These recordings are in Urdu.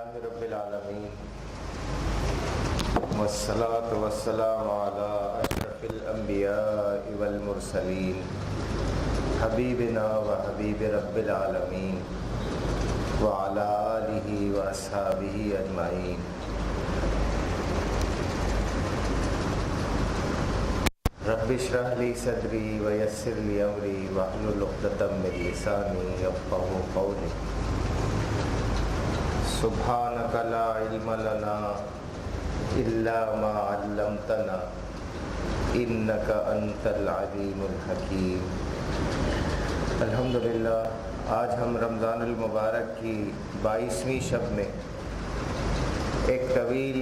لله رب العالمين والصلاة والسلام على أشرف الأنبياء والمرسلين حبيبنا وحبيب رب العالمين وعلى آله وأصحابه أجمعين. رب اشرح لي صدري ويسر لي أمري واحلل عقدة من لساني يفقهوا قولي. سبحانك لا علم لنا إلا ما علمتنا إنك أنت العليم الحكيم. الحمدللہ آج ہم رمضان المبارک کی 22ویں شب میں ایک طویل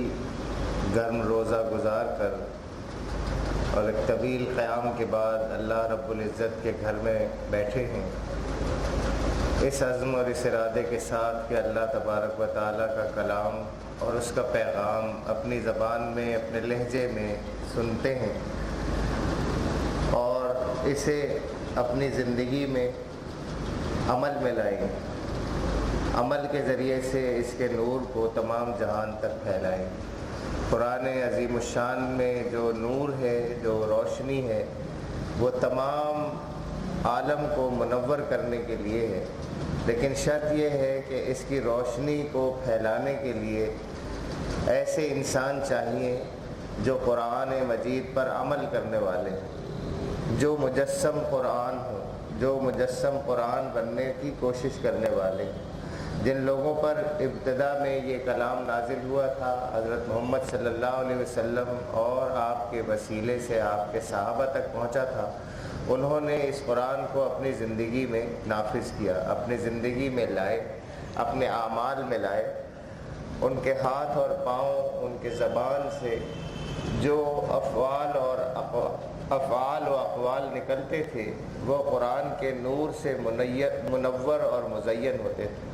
گرم روزہ گزار کر اور ایک طویل قیام کے بعد اللہ رب العزت کے گھر میں بیٹھے ہیں، اس عزم اور اس ارادے کے ساتھ کہ اللہ تبارک و تعالیٰ کا کلام اور اس کا پیغام اپنی زبان میں اپنے لہجے میں سنتے ہیں اور اسے اپنی زندگی میں عمل میں لائیں، عمل کے ذریعے سے اس کے نور کو تمام جہان تک پھیلائیں. قرآن عظیم الشان میں جو نور ہے، جو روشنی ہے، وہ تمام عالم کو منور کرنے کے لیے ہے، لیکن شرط یہ ہے کہ اس کی روشنی کو پھیلانے کے لیے ایسے انسان چاہیے جو قرآن مجید پر عمل کرنے والے ہیں، جو مجسم قرآن ہو، جو مجسم قرآن بننے کی کوشش کرنے والے ہیں. جن لوگوں پر ابتدا میں یہ کلام نازل ہوا تھا، حضرت محمد صلی اللہ علیہ وسلم اور آپ کے وسیلے سے آپ کے صحابہ تک پہنچا تھا، انہوں نے اس قرآن کو اپنی زندگی میں نافذ کیا، اپنی زندگی میں لائے، اپنے اعمال میں لائے. ان کے ہاتھ اور پاؤں، ان کے زبان سے جو افعال و اقوال نکلتے تھے وہ قرآن کے نور سے منور اور مزین ہوتے تھے.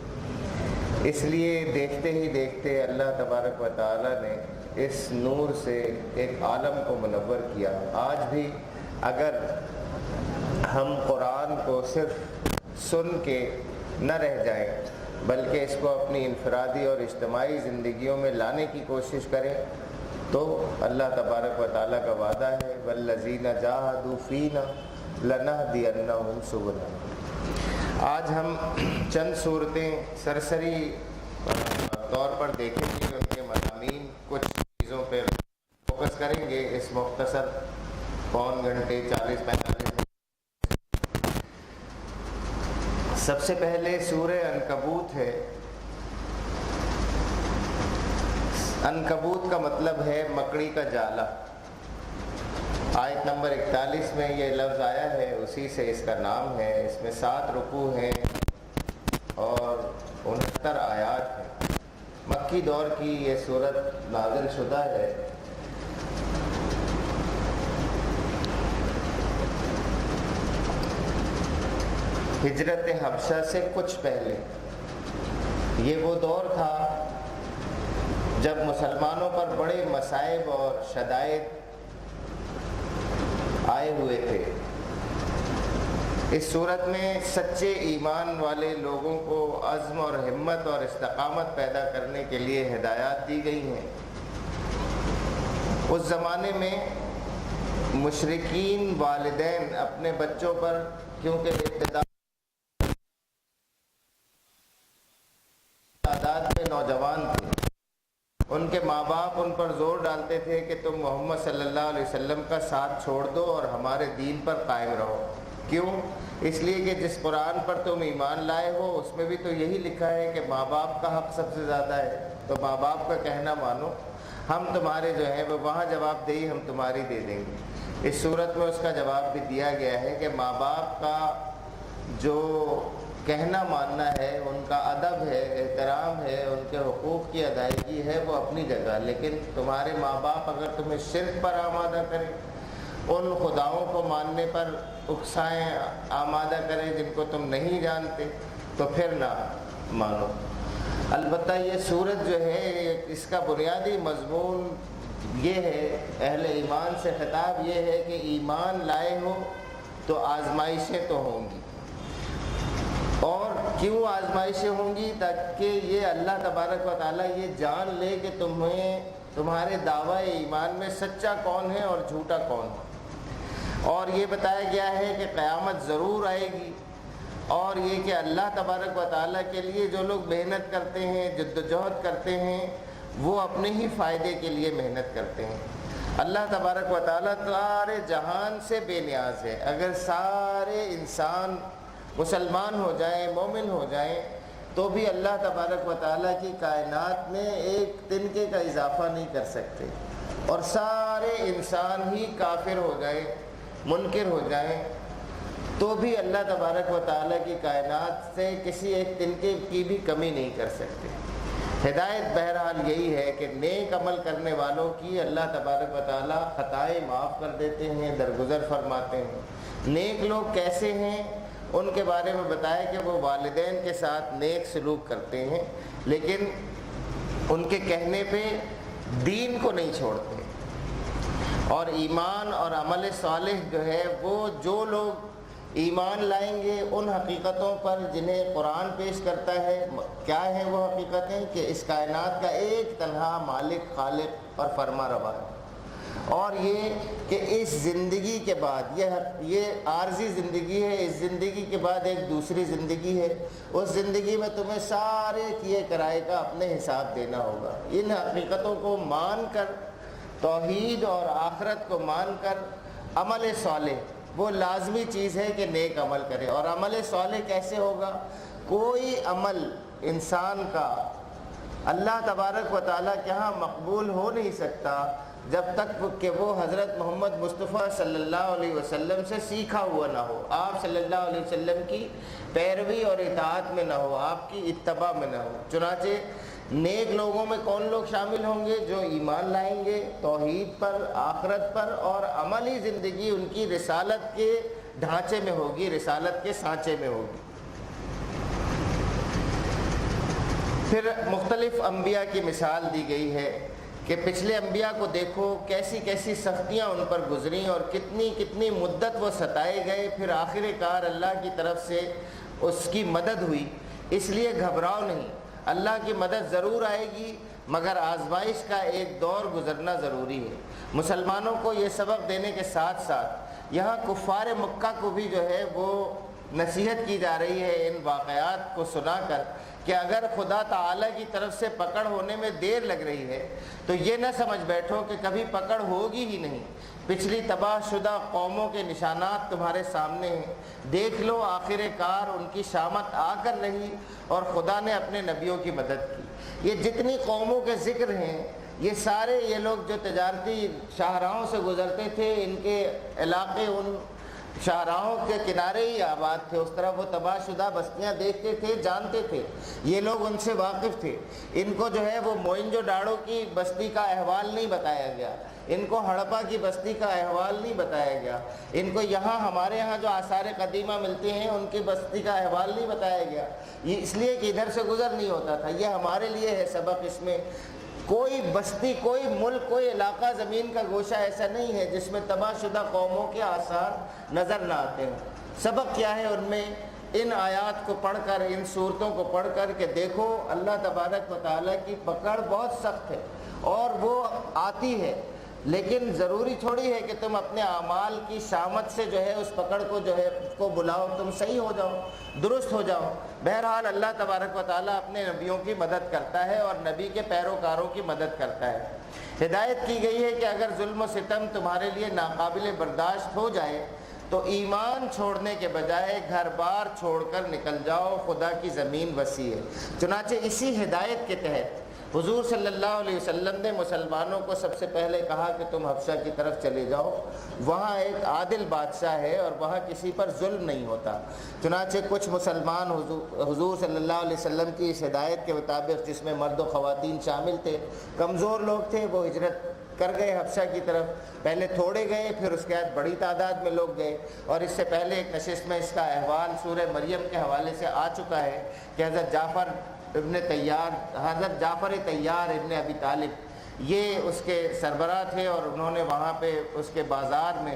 اس لیے دیکھتے ہی دیکھتے اللہ تبارک و تعالیٰ نے اس نور سے ایک عالم کو منور کیا. آج بھی اگر ہم قرآن کو صرف سن کے نہ رہ جائیں بلکہ اس کو اپنی انفرادی اور اجتماعی زندگیوں میں لانے کی کوشش کریں تو اللہ تبارک و تعالیٰ کا وعدہ ہے وَالَّذِينَ جَاهَدُوا فِينَا لَنَهْدِيَنَّهُمْ سُبُلَنَا. آج ہم چند صورتیں سرسری طور پر دیکھیں گے، ان کے مضامین کچھ چیزوں پر فوکس کریں گے اس مختصر پون گھنٹے 40-45 منٹ. سب سے پہلے سورہ عنکبوت ہے. عنکبوت کا مطلب ہے مکڑی کا جالا. آیت نمبر 41 میں یہ لفظ آیا ہے، اسی سے اس کا نام ہے. اس میں 7 رکوع ہیں اور 69 آیات ہیں. مکی دور کی یہ سورت نازل شدہ ہے. ہجرت حبشہ سے کچھ پہلے. یہ وہ دور تھا جب مسلمانوں پر بڑے مصائب اور شدائد آئے ہوئے تھے. اس صورت میں سچے ایمان والے لوگوں کو عزم اور ہمت اور استقامت پیدا کرنے کے لیے ہدایات دی گئی ہیں. اس زمانے میں مشرکین والدین اپنے بچوں پر، کیونکہ ابتدا تعداد میں نوجوان تھے، ان کے ماں باپ ان پر زور ڈالتے تھے کہ تم محمد صلی اللہ علیہ وسلم کا ساتھ چھوڑ دو اور ہمارے دین پر قائم رہو. کیوں؟ اس لیے کہ جس قرآن پر تم ایمان لائے ہو اس میں بھی تو یہی لکھا ہے کہ ماں باپ کا حق سب سے زیادہ ہے، تو ماں باپ کا کہنا مانو، ہم تمہارے جو ہے وہ وہاں جواب دہی ہم تمہاری دے دیں گے. اس صورت میں اس کا جواب بھی دیا گیا ہے کہ ماں باپ کا جو کہنا ماننا ہے، ان کا ادب ہے، احترام ہے، ان کے حقوق کی ادائیگی ہے، وہ اپنی جگہ، لیکن تمہارے ماں باپ اگر تمہیں شرک پر آمادہ کریں، ان خداؤں کو ماننے پر اکسائیں، آمادہ کریں جن کو تم نہیں جانتے، تو پھر نہ مانو. البتہ یہ سورت جو ہے اس کا بنیادی مضمون یہ ہے، اہل ایمان سے خطاب یہ ہے کہ ایمان لائے ہو تو آزمائشیں تو ہوں گی، اور کیوں آزمائشیں ہوں گی؟ تاکہ یہ اللہ تبارک و تعالیٰ یہ جان لے کہ تمہارے دعوی ایمان میں سچا کون ہے اور جھوٹا کون ہے۔ اور یہ بتایا گیا ہے کہ قیامت ضرور آئے گی، اور یہ کہ اللہ تبارک و تعالیٰ کے لیے جو لوگ محنت کرتے ہیں، جدوجہد کرتے ہیں، وہ اپنے ہی فائدے کے لیے محنت کرتے ہیں۔ اللہ تبارک و تعالیٰ سارے جہان سے بے نیاز ہے۔ اگر سارے انسان مسلمان ہو جائیں، مومن ہو جائیں، تو بھی اللہ تبارک و تعالیٰ کی کائنات میں ایک تنکے کا اضافہ نہیں کر سکتے، اور سارے انسان ہی کافر ہو جائیں، منکر ہو جائیں، تو بھی اللہ تبارک و تعالیٰ کی کائنات سے کسی ایک تنکے کی بھی کمی نہیں کر سکتے۔ ہدایت بہرحال یہی ہے کہ نیک عمل کرنے والوں کی اللہ تبارک و تعالیٰ خطائیں معاف کر دیتے ہیں، درگزر فرماتے ہیں۔ نیک لوگ کیسے ہیں ان کے بارے میں بتایا کہ وہ والدین کے ساتھ نیک سلوک کرتے ہیں، لیکن ان کے کہنے پہ دین کو نہیں چھوڑتے، اور ایمان اور عمل صالح جو ہے وہ جو لوگ ایمان لائیں گے ان حقیقتوں پر جنہیں قرآن پیش کرتا ہے۔ کیا ہیں وہ حقیقتیں؟ کہ اس کائنات کا ایک تنہا مالک، خالق اور فرما روا ہے، اور یہ کہ اس زندگی کے بعد یہ عارضی زندگی ہے، اس زندگی کے بعد ایک دوسری زندگی ہے، اس زندگی میں تمہیں سارے کیے کرائے کا اپنے حساب دینا ہوگا۔ ان حقیقتوں کو مان کر، توحید اور آخرت کو مان کر، عمل صالح وہ لازمی چیز ہے کہ نیک عمل کرے۔ اور عمل صالح کیسے ہوگا؟ کوئی عمل انسان کا اللہ تبارک و تعالیٰ کے ہاں مقبول ہو نہیں سکتا جب تک کہ وہ حضرت محمد مصطفیٰ صلی اللہ علیہ وسلم سے سیکھا ہوا نہ ہو، آپ صلی اللہ علیہ وسلم کی پیروی اور اطاعت میں نہ ہو، آپ کی اتباع میں نہ ہو۔ چنانچہ نیک لوگوں میں کون لوگ شامل ہوں گے؟ جو ایمان لائیں گے توحید پر، آخرت پر، اور عملی زندگی ان کی رسالت کے ڈھانچے میں ہوگی، رسالت کے سانچے میں ہوگی۔ پھر مختلف انبیاء کی مثال دی گئی ہے کہ پچھلے انبیاء کو دیکھو کیسی کیسی سختیاں ان پر گزریں اور کتنی کتنی مدت وہ ستائے گئے، پھر آخر کار اللہ کی طرف سے اس کی مدد ہوئی۔ اس لیے گھبراؤ نہیں، اللہ کی مدد ضرور آئے گی، مگر آزمائش کا ایک دور گزرنا ضروری ہے۔ مسلمانوں کو یہ سبق دینے کے ساتھ ساتھ یہاں کفار مکہ کو بھی جو ہے وہ نصیحت کی جا رہی ہے ان واقعات کو سنا کر، کہ اگر خدا تعالیٰ کی طرف سے پکڑ ہونے میں دیر لگ رہی ہے تو یہ نہ سمجھ بیٹھو کہ کبھی پکڑ ہوگی ہی نہیں۔ پچھلی تباہ شدہ قوموں کے نشانات تمہارے سامنے ہیں، دیکھ لو آخر کار ان کی شامت آ کر رہی اور خدا نے اپنے نبیوں کی مدد کی۔ یہ جتنی قوموں کے ذکر ہیں یہ سارے یہ لوگ جو تجارتی شاہراہوں سے گزرتے تھے، ان کے علاقے ان شاہراہوں کے کنارے ہی آباد تھے، اس طرح وہ تباہ شدہ بستیاں دیکھتے تھے، جانتے تھے، یہ لوگ ان سے واقف تھے۔ ان کو جو ہے وہ موئنجو ڈاڑو کی بستی کا احوال نہیں بتایا گیا، ان کو ہڑپا کی بستی کا احوال نہیں بتایا گیا، ان کو یہاں ہمارے ہاں جو آثار قدیمہ ملتے ہیں ان کی بستی کا احوال نہیں بتایا گیا، یہ اس لیے کہ ادھر سے گزر نہیں ہوتا تھا۔ یہ ہمارے لیے ہے سبق، اس میں کوئی بستی، کوئی ملک، کوئی علاقہ، زمین کا گوشہ ایسا نہیں ہے جس میں تباہ شدہ قوموں کے آثار نظر نہ آتے ہوں۔ سبق کیا ہے ان میں؟ ان آیات کو پڑھ کر، ان صورتوں کو پڑھ کر کہ دیکھو اللہ تبارک و تعالیٰ کی پکڑ بہت سخت ہے اور وہ آتی ہے، لیکن ضروری تھوڑی ہے کہ تم اپنے اعمال کی شامت سے جو ہے اس پکڑ کو جو ہے اس کو بلاؤ، تم صحیح ہو جاؤ، درست ہو جاؤ۔ بہرحال اللہ تبارک و تعالیٰ اپنے نبیوں کی مدد کرتا ہے اور نبی کے پیروکاروں کی مدد کرتا ہے۔ ہدایت کی گئی ہے کہ اگر ظلم و ستم تمہارے لیے ناقابل برداشت ہو جائے تو ایمان چھوڑنے کے بجائے گھر بار چھوڑ کر نکل جاؤ، خدا کی زمین وسیع ہے۔ چنانچہ اسی ہدایت کے تحت حضور صلی اللہ علیہ وسلم نے مسلمانوں کو سب سے پہلے کہا کہ تم حبشہ کی طرف چلے جاؤ، وہاں ایک عادل بادشاہ ہے اور وہاں کسی پر ظلم نہیں ہوتا۔ چنانچہ کچھ مسلمان حضور صلی اللہ علیہ وسلم کی اس ہدایت کے مطابق، جس میں مرد و خواتین شامل تھے، کمزور لوگ تھے، وہ ہجرت کر گئے حبشہ کی طرف۔ پہلے تھوڑے گئے، پھر اس کے بعد بڑی تعداد میں لوگ گئے، اور اس سے پہلے ایک نشست میں اس کا احوال سورہ مریم کے حوالے سے آ چکا ہے کہ حضرت جعفر طیار ابن ابی طالب یہ اس کے سربراہ تھے، اور انہوں نے وہاں پہ اس کے بازار میں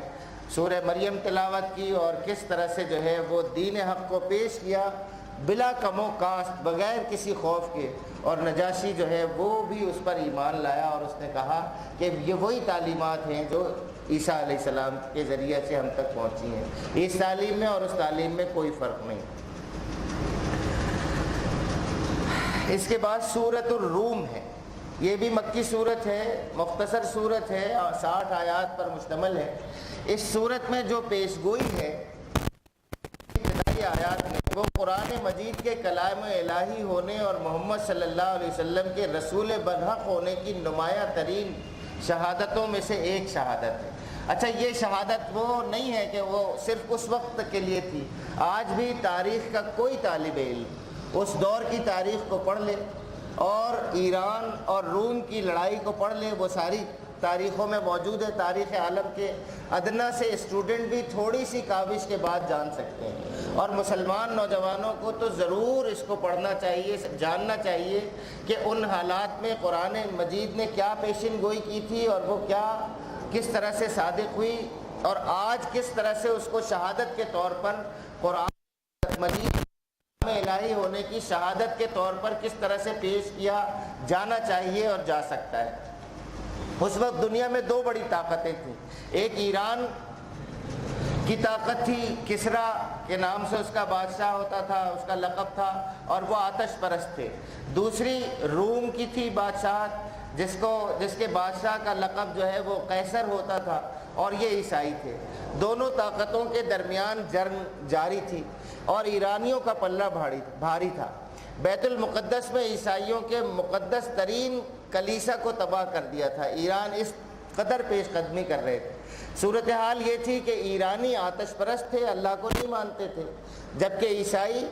سورہ مریم تلاوت کی اور کس طرح سے جو ہے وہ دین حق کو پیش کیا۔ بلا کم و کاست، بغیر کسی خوف کے، اور نجاشی جو ہے وہ بھی اس پر ایمان لایا، اور اس نے کہا کہ یہ وہی تعلیمات ہیں جو عیسیٰ علیہ السلام کے ذریعے سے ہم تک پہنچی ہیں، اس تعلیم میں اور اس تعلیم میں کوئی فرق نہیں۔ اس کے بعد سورۃ الروم ہے، یہ بھی مکی صورت ہے، مختصر صورت ہے، 60 آیات پر مشتمل ہے۔ اس صورت میں جو پیش گوئی ہے ابتدائی آیات میں، وہ قرآن مجید کے کلام الہی ہونے اور محمد صلی اللہ علیہ وسلم کے رسول برحق ہونے کی نمایاں ترین شہادتوں میں سے ایک شہادت ہے۔ اچھا، یہ شہادت وہ نہیں ہے کہ وہ صرف اس وقت کے لیے تھی، آج بھی تاریخ کا کوئی طالب علم اس دور کی تاریخ کو پڑھ لے اور ایران اور روم کی لڑائی کو پڑھ لے، وہ ساری تاریخوں میں موجود ہے، تاریخ عالم کے ادنا سے اسٹوڈنٹ بھی تھوڑی سی کاوش کے بعد جان سکتے ہیں، اور مسلمان نوجوانوں کو تو ضرور اس کو پڑھنا چاہیے، جاننا چاہیے کہ ان حالات میں قرآن مجید نے کیا پیشن گوئی کی تھی اور وہ کس طرح سے صادق ہوئی، اور آج کس طرح سے اس کو شہادت کے طور پر قرآن مجید الہی ہونے کی شہادت کے طور پر کس طرح سے پیش کیا جانا چاہیے اور جا سکتا ہے۔ اس وقت دنیا میں دو بڑی طاقتیں تھیں، ایک ایران کی طاقت تھی، کسرا کے نام سے اس کا بادشاہ ہوتا تھا، اس کا لقب تھا، اور وہ آتش پرست تھے۔ دوسری روم کی تھی بادشاہت، جس کے بادشاہ کا لقب جو ہے وہ قیصر ہوتا تھا، اور یہ عیسائی تھے۔ دونوں طاقتوں کے درمیان جنگ جاری تھی، اور ایرانیوں کا پلہ بھاری تھا۔ بیت المقدس میں عیسائیوں کے مقدس ترین کلیسا کو تباہ کر دیا تھا، ایران اس قدر پیش قدمی کر رہے تھے۔ صورتحال یہ تھی کہ ایرانی آتش پرست تھے، اللہ کو نہیں مانتے تھے، جبکہ عیسائی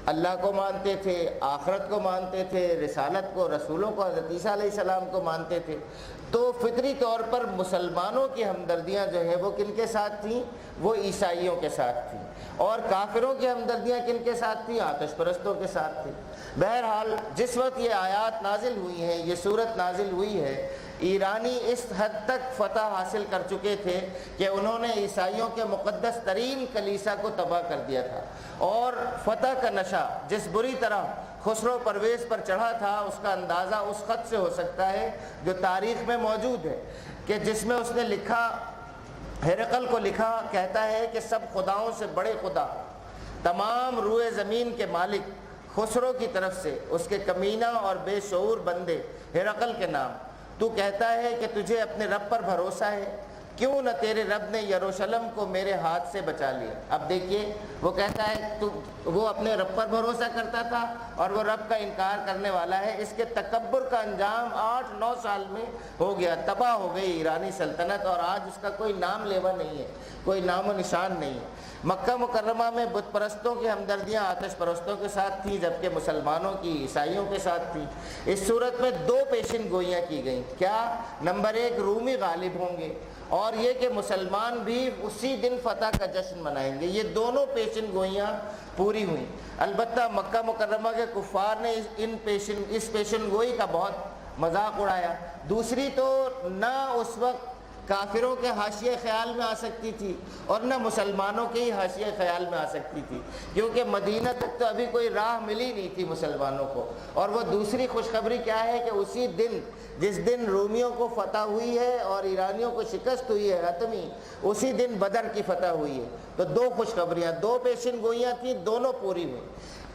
اللہ کو مانتے تھے، آخرت کو مانتے تھے، رسالت کو، رسولوں کو، حضرت عیسیٰ علیہ السلام کو مانتے تھے۔ تو فطری طور پر مسلمانوں کی ہمدردیاں جو ہے وہ کن کے ساتھ تھیں؟ وہ عیسائیوں کے ساتھ تھیں، اور کافروں کی ہمدردیاں کن کے ساتھ تھیں؟ آتش پرستوں کے ساتھ تھیں۔ بہرحال جس وقت یہ آیات نازل ہوئی ہیں، یہ صورت نازل ہوئی ہے، ایرانی اس حد تک فتح حاصل کر چکے تھے کہ انہوں نے عیسائیوں کے مقدس ترین کلیسا کو تباہ کر دیا تھا، اور فتح کا نشہ جس بری طرح خسرو پرویز پر چڑھا تھا، اس کا اندازہ اس خط سے ہو سکتا ہے جو تاریخ میں موجود ہے، کہ جس میں اس نے لکھا، ہرقل کو لکھا، کہتا ہے کہ سب خداؤں سے بڑے خدا، تمام روئے زمین کے مالک خسرو کی طرف سے اس کے کمینہ اور بے شعور بندے ہرقل کے نام، تو کہتا ہے کہ تجھے اپنے رب پر بھروسہ ہے، کیوں نہ تیرے رب نے یروشلم کو میرے ہاتھ سے بچا لیا۔ اب دیکھیے، وہ کہتا ہے وہ اپنے رب پر بھروسہ کرتا تھا اور وہ رب کا انکار کرنے والا ہے۔ اس کے تکبر کا انجام 8-9 سال میں ہو گیا، تباہ ہو گئی ایرانی سلطنت، اور آج اس کا کوئی نام لیوا نہیں ہے، کوئی نام و نشان نہیں ہے۔ مکہ مکرمہ میں بت پرستوں کی ہمدردیاں آتش پرستوں کے ساتھ تھیں، جبکہ مسلمانوں کی عیسائیوں کے ساتھ تھیں۔ اس صورت میں دو پیشن گوئیاں کی گئیں، کیا؟ نمبر 1، رومی غالب ہوں گے، اور یہ کہ مسلمان بھی اسی دن فتح کا جشن منائیں گے۔ یہ دونوں پیشن گوئیاں پوری ہوئیں۔ البتہ مکہ مکرمہ کے کفار نے اس پیشن گوئی کا بہت مذاق اڑایا۔ دوسری تو نہ اس وقت کافروں کے حاشیے خیال میں آ سکتی تھی اور نہ مسلمانوں کے ہی حاشیے خیال میں آ سکتی تھی، کیونکہ مدینہ تک تو ابھی کوئی راہ ملی نہیں تھی مسلمانوں کو۔ اور وہ دوسری خوشخبری کیا ہے کہ اسی دن، جس دن رومیوں کو فتح ہوئی ہے اور ایرانیوں کو شکست ہوئی ہے حتمی، اسی دن بدر کی فتح ہوئی ہے۔ تو دو خوشخبریاں، دو پیشن گوئیاں تھیں، دونوں پوری ہوئیں۔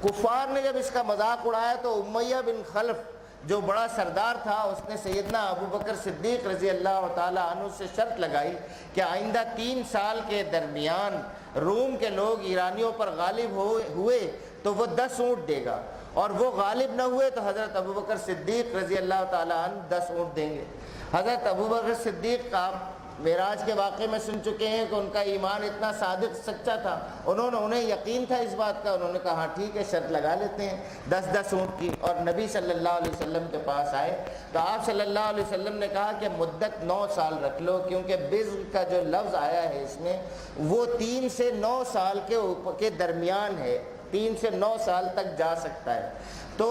کفار نے جب اس کا مذاق اڑایا تو امیہ بن خلف جو بڑا سردار تھا، اس نے سیدنا ابو بکر صدیق رضی اللہ تعالیٰ عنہ سے شرط لگائی کہ آئندہ 3 سال کے درمیان روم کے لوگ ایرانیوں پر غالب ہوئے تو وہ 10 اونٹ دے گا، اور وہ غالب نہ ہوئے تو حضرت ابو بکر صدیق رضی اللہ تعالیٰ عنہ 10 اونٹ دیں گے۔ حضرت ابو بکر صدیق کا معراج کے واقعے میں سن چکے ہیں کہ ان کا ایمان اتنا صادق سچا تھا، انہیں یقین تھا اس بات کا، انہوں نے کہا ہاں ٹھیک ہے، شرط لگا لیتے ہیں 10 اونٹ کی، اور نبی صلی اللہ علیہ وسلم کے پاس آئے تو آپ صلی اللہ علیہ وسلم نے کہا کہ مدت 9 سال رکھ لو، کیونکہ بذل کا جو لفظ آیا ہے اس میں وہ 3 سے 9 سال کے درمیان ہے، 3 سے 9 سال تک جا سکتا ہے، تو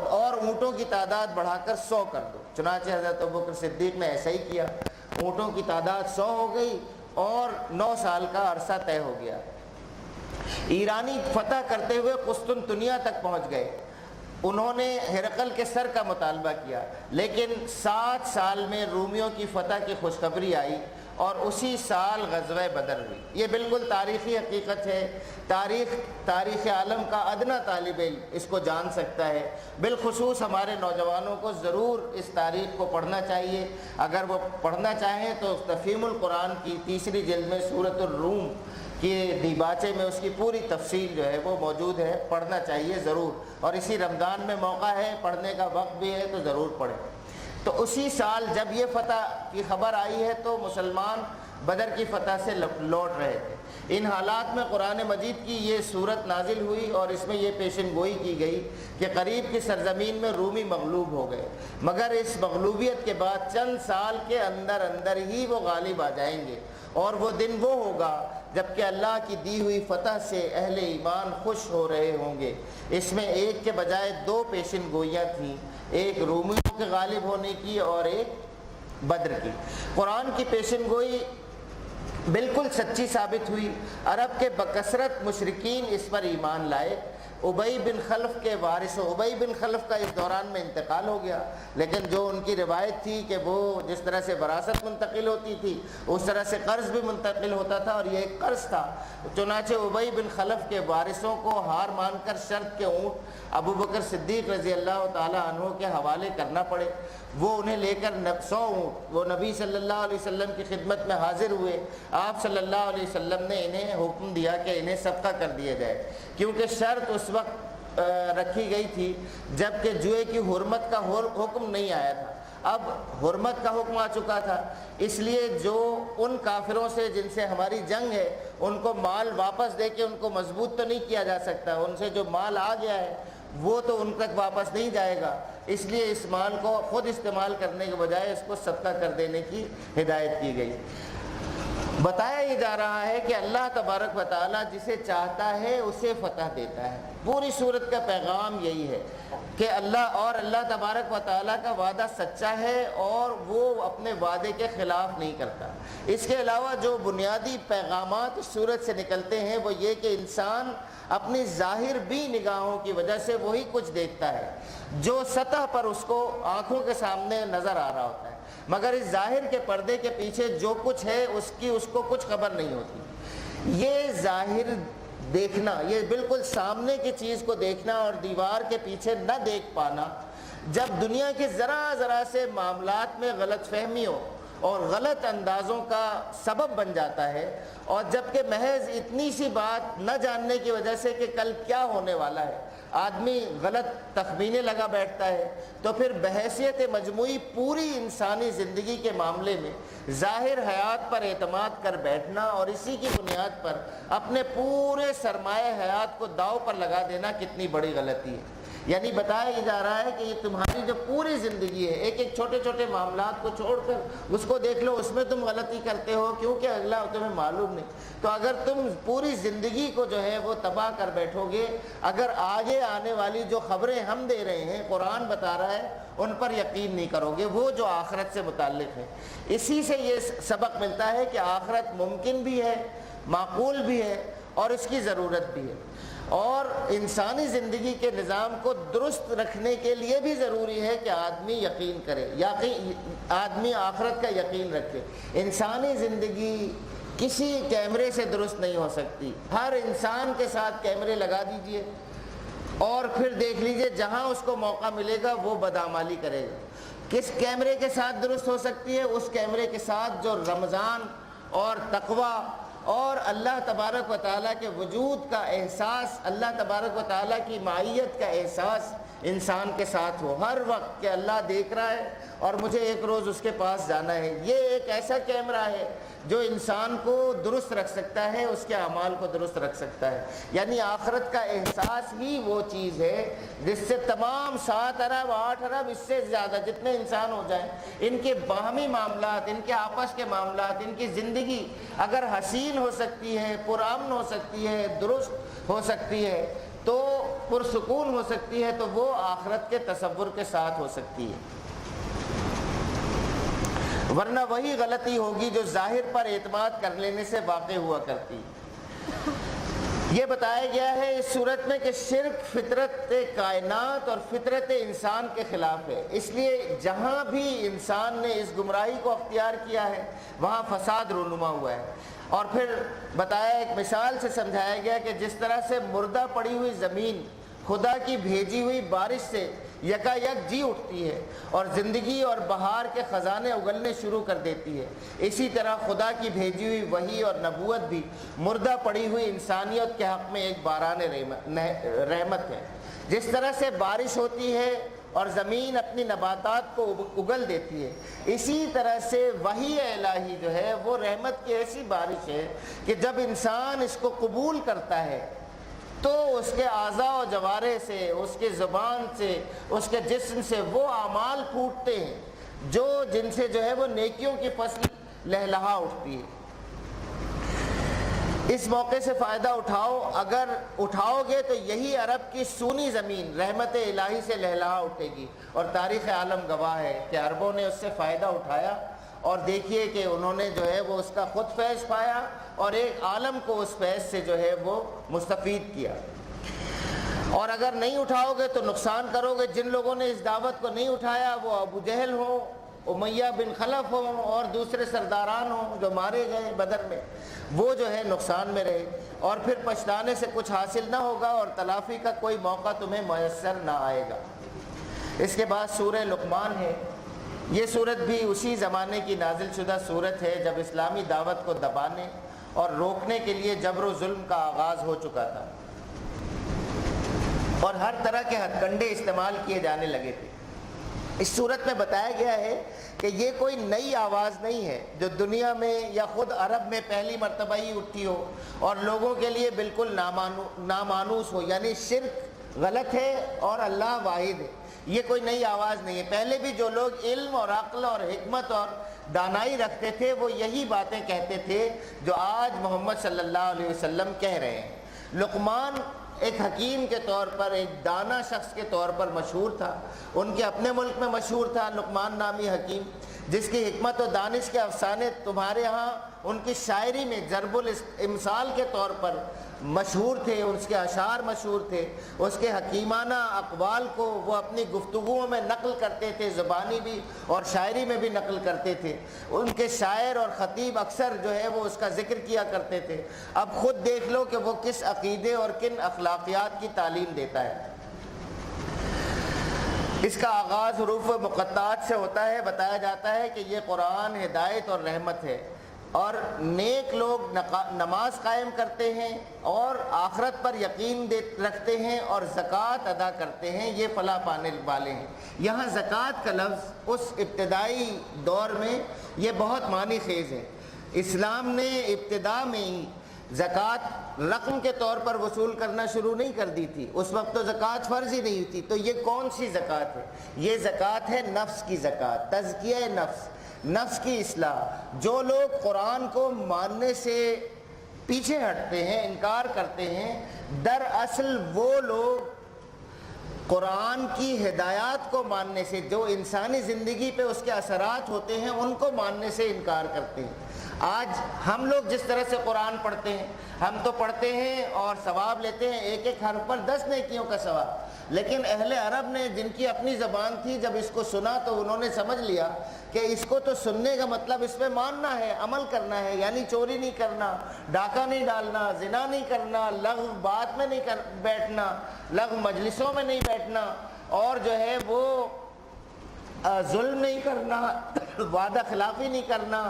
اور اونٹوں کی تعداد بڑھا کر 100 کر دو۔ چنانچہ حضرت ابوبکر صدیق نے ایسا ہی کیا، اونٹوں کی تعداد 100 ہو گئی اور 9 سال کا عرصہ طے ہو گیا۔ ایرانی فتح کرتے ہوئے قسطنطنیہ تک پہنچ گئے، انہوں نے ہرقل کے سر کا مطالبہ کیا، لیکن 7 سال میں رومیوں کی فتح کی خوشخبری آئی اور اسی سال غزوہ بدر ہوئی۔ یہ بالکل تاریخی حقیقت ہے، تاریخ عالم کا ادنا طالب علم اس کو جان سکتا ہے۔ بالخصوص ہمارے نوجوانوں کو ضرور اس تاریخ کو پڑھنا چاہیے، اگر وہ پڑھنا چاہیں تو تفہیم القرآن کی 3 جلد میں سورۃ الروم کہ دیباچے میں اس کی پوری تفصیل جو ہے وہ موجود ہے، پڑھنا چاہیے ضرور، اور اسی رمضان میں موقع ہے، پڑھنے کا وقت بھی ہے تو ضرور پڑھیں۔ تو اسی سال جب یہ فتح کی خبر آئی ہے تو مسلمان بدر کی فتح سے لوٹ رہے تھے۔ ان حالات میں قرآن مجید کی یہ صورت نازل ہوئی اور اس میں یہ پیشن گوئی کی گئی کہ قریب کی سرزمین میں رومی مغلوب ہو گئے، مگر اس مغلوبیت کے بعد چند سال کے اندر ہی وہ غالب آ جائیں گے، اور وہ دن وہ ہوگا جب کہ اللہ کی دی ہوئی فتح سے اہل ایمان خوش ہو رہے ہوں گے۔ اس میں ایک کے بجائے 2 پیشن گوئیاں تھیں، ایک رومیوں کے غالب ہونے کی اور ایک بدر کی۔ قرآن کی پیشن گوئی بالکل سچی ثابت ہوئی۔ عرب کے بکثرت مشرکین اس پر ایمان لائے۔ ابی بن خلف کے وارث، ابی بن خلف کا اس دوران میں انتقال ہو گیا، لیکن جو ان کی روایت تھی کہ وہ جس طرح سے وراثت منتقل ہوتی تھی اس طرح سے قرض بھی منتقل ہوتا تھا، اور یہ ایک قرض تھا۔ چنانچہ ابی بن خلف کے وارثوں کو ہار مان کر شرط کے اونٹ ابو بکر صدیق رضی اللہ تعالی عنہ کے حوالے کرنا پڑے۔ وہ انہیں لے کر 100 اونٹ وہ نبی صلی اللہ علیہ وسلم کی خدمت میں حاضر ہوئے۔ آپ صلی اللہ علیہ وسلم نے انہیں حکم دیا کہ انہیں صدقہ کر دیا جائے، کیونکہ شرط اس وقت رکھی گئی تھی جب کہ جوئے کی حرمت کا حکم نہیں آیا تھا، اب حرمت کا حکم آ چکا تھا۔ اس لیے جو ان کافروں سے جن سے ہماری جنگ ہے ان کو مال واپس دے کے ان کو مضبوط تو نہیں کیا جا سکتا، ان سے جو مال آ گیا ہے وہ تو ان تک واپس نہیں جائے گا، اس لیے اس مال کو خود استعمال کرنے کے بجائے اس کو صدقہ کر دینے کی ہدایت کی گئی۔ بتایا یہ جا رہا ہے کہ اللہ تبارک و تعالیٰ جسے چاہتا ہے اسے فتح دیتا ہے۔ پوری صورت کا پیغام یہی ہے کہ اللہ تبارک و تعالیٰ کا وعدہ سچا ہے اور وہ اپنے وعدے کے خلاف نہیں کرتا۔ اس کے علاوہ جو بنیادی پیغامات اس صورت سے نکلتے ہیں وہ یہ کہ انسان اپنی ظاہر بھی نگاہوں کی وجہ سے وہی کچھ دیکھتا ہے جو سطح پر اس کو آنکھوں کے سامنے نظر آ رہا ہوتا ہے، مگر اس ظاہر کے پردے کے پیچھے جو کچھ ہے اس کو کچھ خبر نہیں ہوتی۔ یہ ظاہر دیکھنا، یہ بالکل سامنے کی چیز کو دیکھنا اور دیوار کے پیچھے نہ دیکھ پانا، جب دنیا کے ذرا سے معاملات میں غلط فہمیوں اور غلط اندازوں کا سبب بن جاتا ہے، اور جبکہ محض اتنی سی بات نہ جاننے کی وجہ سے کہ کل کیا ہونے والا ہے آدمی غلط تخمینے لگا بیٹھتا ہے، تو پھر بحیثیت مجموعی پوری انسانی زندگی کے معاملے میں ظاہر حیات پر اعتماد کر بیٹھنا اور اسی کی بنیاد پر اپنے پورے سرمایہ حیات کو داؤ پر لگا دینا کتنی بڑی غلطی ہے۔ یعنی بتایا یہ جا رہا ہے کہ یہ تمہاری جو پوری زندگی ہے، ایک چھوٹے معاملات کو چھوڑ کر اس کو دیکھ لو، اس میں تم غلطی کرتے ہو کیونکہ اگلا تمہیں معلوم نہیں۔ تو اگر تم پوری زندگی کو جو ہے وہ تباہ کر بیٹھو گے، اگر آگے آنے والی جو خبریں ہم دے رہے ہیں، قرآن بتا رہا ہے، ان پر یقین نہیں کرو گے، وہ جو آخرت سے متعلق ہے۔ اسی سے یہ سبق ملتا ہے کہ آخرت ممکن بھی ہے، معقول بھی ہے اور اس کی ضرورت بھی ہے، اور انسانی زندگی کے نظام کو درست رکھنے کے لیے بھی ضروری ہے کہ آدمی یقین کرے، آدمی آخرت کا یقین رکھے۔ انسانی زندگی کسی کیمرے سے درست نہیں ہو سکتی۔ ہر انسان کے ساتھ کیمرے لگا دیجئے اور پھر دیکھ لیجئے جہاں اس کو موقع ملے گا وہ بدعمالی کرے گا۔ کس کیمرے کے ساتھ درست ہو سکتی ہے؟ اس کیمرے کے ساتھ جو رمضان اور تقویٰ اور اللہ تبارک و تعالیٰ کے وجود کا احساس، اللہ تبارک و تعالیٰ کی معیت کا احساس انسان کے ساتھ ہو ہر وقت کہ اللہ دیکھ رہا ہے اور مجھے ایک روز اس کے پاس جانا ہے۔ یہ ایک ایسا کیمرہ ہے جو انسان کو درست رکھ سکتا ہے، اس کے اعمال کو درست رکھ سکتا ہے۔ یعنی آخرت کا احساس ہی وہ چیز ہے جس سے تمام 7 ارب 8 ارب اس سے زیادہ جتنے انسان ہو جائیں، ان کے باہمی معاملات، ان کے آپس کے معاملات، ان کی زندگی اگر حسین ہو سکتی ہے، پرامن ہو سکتی ہے، درست ہو سکتی ہے، تو پرسکون ہو سکتی ہے، تو وہ آخرت کے تصور کے ساتھ ہو سکتی ہے۔ ورنہ وہی غلطی ہوگی جو ظاہر پر اعتماد کر لینے سے واقع ہوا کرتی ہے۔ یہ بتایا گیا ہے اس صورت میں کہ شرک فطرت کائنات اور فطرت انسان کے خلاف ہے، اس لیے جہاں بھی انسان نے اس گمراہی کو اختیار کیا ہے وہاں فساد رونما ہوا ہے۔ اور پھر بتایا، ایک مثال سے سمجھایا گیا کہ جس طرح سے مردہ پڑی ہوئی زمین خدا کی بھیجی ہوئی بارش سے یکا یک جی اٹھتی ہے اور زندگی اور بہار کے خزانے اگلنے شروع کر دیتی ہے، اسی طرح خدا کی بھیجی ہوئی وحی اور نبوت بھی مردہ پڑی ہوئی انسانیت کے حق میں ایک باران رحمت ہے۔ جس طرح سے بارش ہوتی ہے اور زمین اپنی نباتات کو اگل دیتی ہے، اسی طرح سے وحی الہی جو ہے وہ رحمت کی ایسی بارش ہے کہ جب انسان اس کو قبول کرتا ہے تو اس کے اعضاء و جوارح سے، اس کے زبان سے، اس کے جسم سے وہ اعمال پھوٹتے ہیں جن سے جو ہے وہ نیکیوں کی فصل لہلہا اٹھتی ہے۔ اس موقع سے فائدہ اٹھاؤ، اگر اٹھاؤ گے تو یہی عرب کی سونی زمین رحمت الہی سے لہلہا اٹھے گی، اور تاریخ عالم گواہ ہے کہ عربوں نے اس سے فائدہ اٹھایا، اور دیکھیے کہ انہوں نے جو ہے وہ اس کا خود فیض پایا اور ایک عالم کو اس فیض سے جو ہے وہ مستفید کیا۔ اور اگر نہیں اٹھاؤ گے تو نقصان کرو گے۔ جن لوگوں نے اس دعوت کو نہیں اٹھایا وہ ابو جہل ہوں، امیہ بن خلف ہوں اور دوسرے سرداران ہوں جو مارے گئے بدر میں، وہ جو ہے نقصان میں رہے، اور پھر پچھتانے سے کچھ حاصل نہ ہوگا اور تلافی کا کوئی موقع تمہیں میسر نہ آئے گا۔ اس کے بعد سورہ لقمان ہے۔ یہ صورت بھی اسی زمانے کی نازل شدہ صورت ہے جب اسلامی دعوت کو دبانے اور روکنے کے لیے جبر و ظلم کا آغاز ہو چکا تھا اور ہر طرح کے ہتھ کنڈے استعمال کیے جانے لگے تھے۔ اس صورت میں بتایا گیا ہے کہ یہ کوئی نئی آواز نہیں ہے جو دنیا میں یا خود عرب میں پہلی مرتبہ ہی اٹھی ہو اور لوگوں کے لیے بالکل نامانوس ہو، یعنی شرک غلط ہے اور اللہ واحد ہے۔ یہ کوئی نئی آواز نہیں ہے، پہلے بھی جو لوگ علم اور عقل اور حکمت اور دانائی رکھتے تھے وہ یہی باتیں کہتے تھے جو آج محمد صلی اللہ علیہ وسلم کہہ رہے ہیں۔ لقمان ایک حکیم کے طور پر، ایک دانا شخص کے طور پر مشہور تھا، ان کے اپنے ملک میں مشہور تھا لقمان نامی حکیم، جس کی حکمت و دانش کے افسانے تمہارے ہاں ان کی شاعری میں ضرب الامثال کے طور پر مشہور تھے، اس کے اشعار مشہور تھے، اس کے حکیمانہ اقوال کو وہ اپنی گفتگوؤں میں نقل کرتے تھے، زبانی بھی اور شاعری میں بھی نقل کرتے تھے۔ ان کے شاعر اور خطیب اکثر جو ہے وہ اس کا ذکر کیا کرتے تھے۔ اب خود دیکھ لو کہ وہ کس عقیدے اور کن اخلاقیات کی تعلیم دیتا ہے۔ اس کا آغاز حروف مقطعات سے ہوتا ہے۔ بتایا جاتا ہے کہ یہ قرآن ہدایت اور رحمت ہے، اور نیک لوگ نماز قائم کرتے ہیں اور آخرت پر یقین رکھتے ہیں اور زکوٰۃ ادا کرتے ہیں، یہ فلاح پانے والے ہیں۔ یہاں زکوٰۃ کا لفظ اس ابتدائی دور میں یہ بہت معنی خیز ہے۔ اسلام نے ابتدا میں ہی زکوٰۃ رقم کے طور پر وصول کرنا شروع نہیں کر دی تھی، اس وقت تو زکوٰۃ فرض ہی نہیں تھی۔ تو یہ کون سی زکوٰۃ ہے؟ یہ زکوٰۃ ہے نفس کی زکوٰۃ، تزکیہ نفس، نفس کی اصلاح۔ جو لوگ قرآن کو ماننے سے پیچھے ہٹتے ہیں، انکار کرتے ہیں، دراصل وہ لوگ قرآن کی ہدایات کو ماننے سے، جو انسانی زندگی پہ اس کے اثرات ہوتے ہیں ان کو ماننے سے انکار کرتے ہیں۔ آج ہم لوگ جس طرح سے قرآن پڑھتے ہیں، ہم تو پڑھتے ہیں اور ثواب لیتے ہیں، ایک ایک حرف پر 10 نیکیوں کا ثواب، لیکن اہل عرب نے جن کی اپنی زبان تھی، جب اس کو سنا تو انہوں نے سمجھ لیا کہ اس کو تو سننے کا مطلب اس پہ ماننا ہے، عمل کرنا ہے، یعنی چوری نہیں کرنا، ڈاکہ نہیں ڈالنا، زنا نہیں کرنا، لغو بات میں نہیں بیٹھنا، لغو مجلسوں میں نہیں بیٹھنا، اور جو ہے وہ ظلم نہیں کرنا، وعدہ خلافی نہیں کرنا،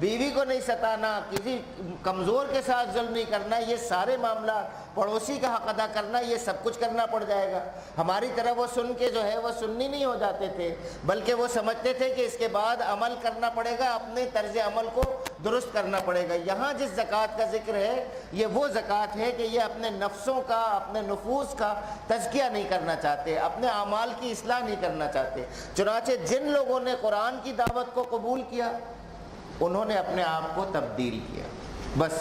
بیوی کو نہیں ستانا، کسی کمزور کے ساتھ ظلم نہیں کرنا، یہ سارے معاملات، پڑوسی کا حق ادا کرنا، یہ سب کچھ کرنا پڑ جائے گا۔ ہماری طرح وہ سن کے جو ہے وہ سنی نہیں ہو جاتے تھے، بلکہ وہ سمجھتے تھے کہ اس کے بعد عمل کرنا پڑے گا، اپنے طرز عمل کو درست کرنا پڑے گا۔ یہاں جس زکوٰۃ کا ذکر ہے یہ وہ زکوٰۃ ہے کہ یہ اپنے نفسوں کا، اپنے نفوس کا تزکیہ نہیں کرنا چاہتے، اپنے اعمال کی اصلاح نہیں کرنا چاہتے۔ چنانچہ جن لوگوں نے قرآن کی دعوت کو قبول کیا انہوں نے اپنے آپ کو تبدیل کیا۔ بس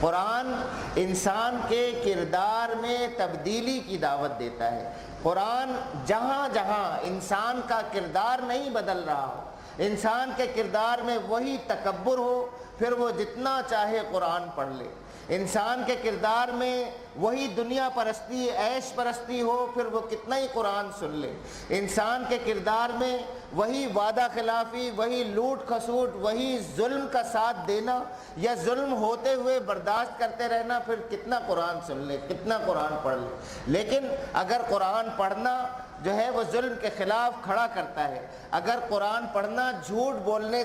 قرآن انسان کے کردار میں تبدیلی کی دعوت دیتا ہے۔ قرآن جہاں جہاں انسان کا کردار نہیں بدل رہا ہو، انسان کے کردار میں وہی تکبر ہو، پھر وہ جتنا چاہے قرآن پڑھ لے، انسان کے کردار میں وہی دنیا پرستی، عیش پرستی ہو، پھر وہ کتنا ہی قرآن سن لے، انسان کے کردار میں وہی وعدہ خلافی، وہی لوٹ کھسوٹ، وہی ظلم کا ساتھ دینا یا ظلم ہوتے ہوئے برداشت کرتے رہنا، پھر کتنا قرآن سن لے، کتنا قرآن پڑھ لے۔ لیکن اگر قرآن پڑھنا جو ہے وہ ظلم کے خلاف کھڑا کرتا ہے، اگر قرآن پڑھنا جھوٹ بولنے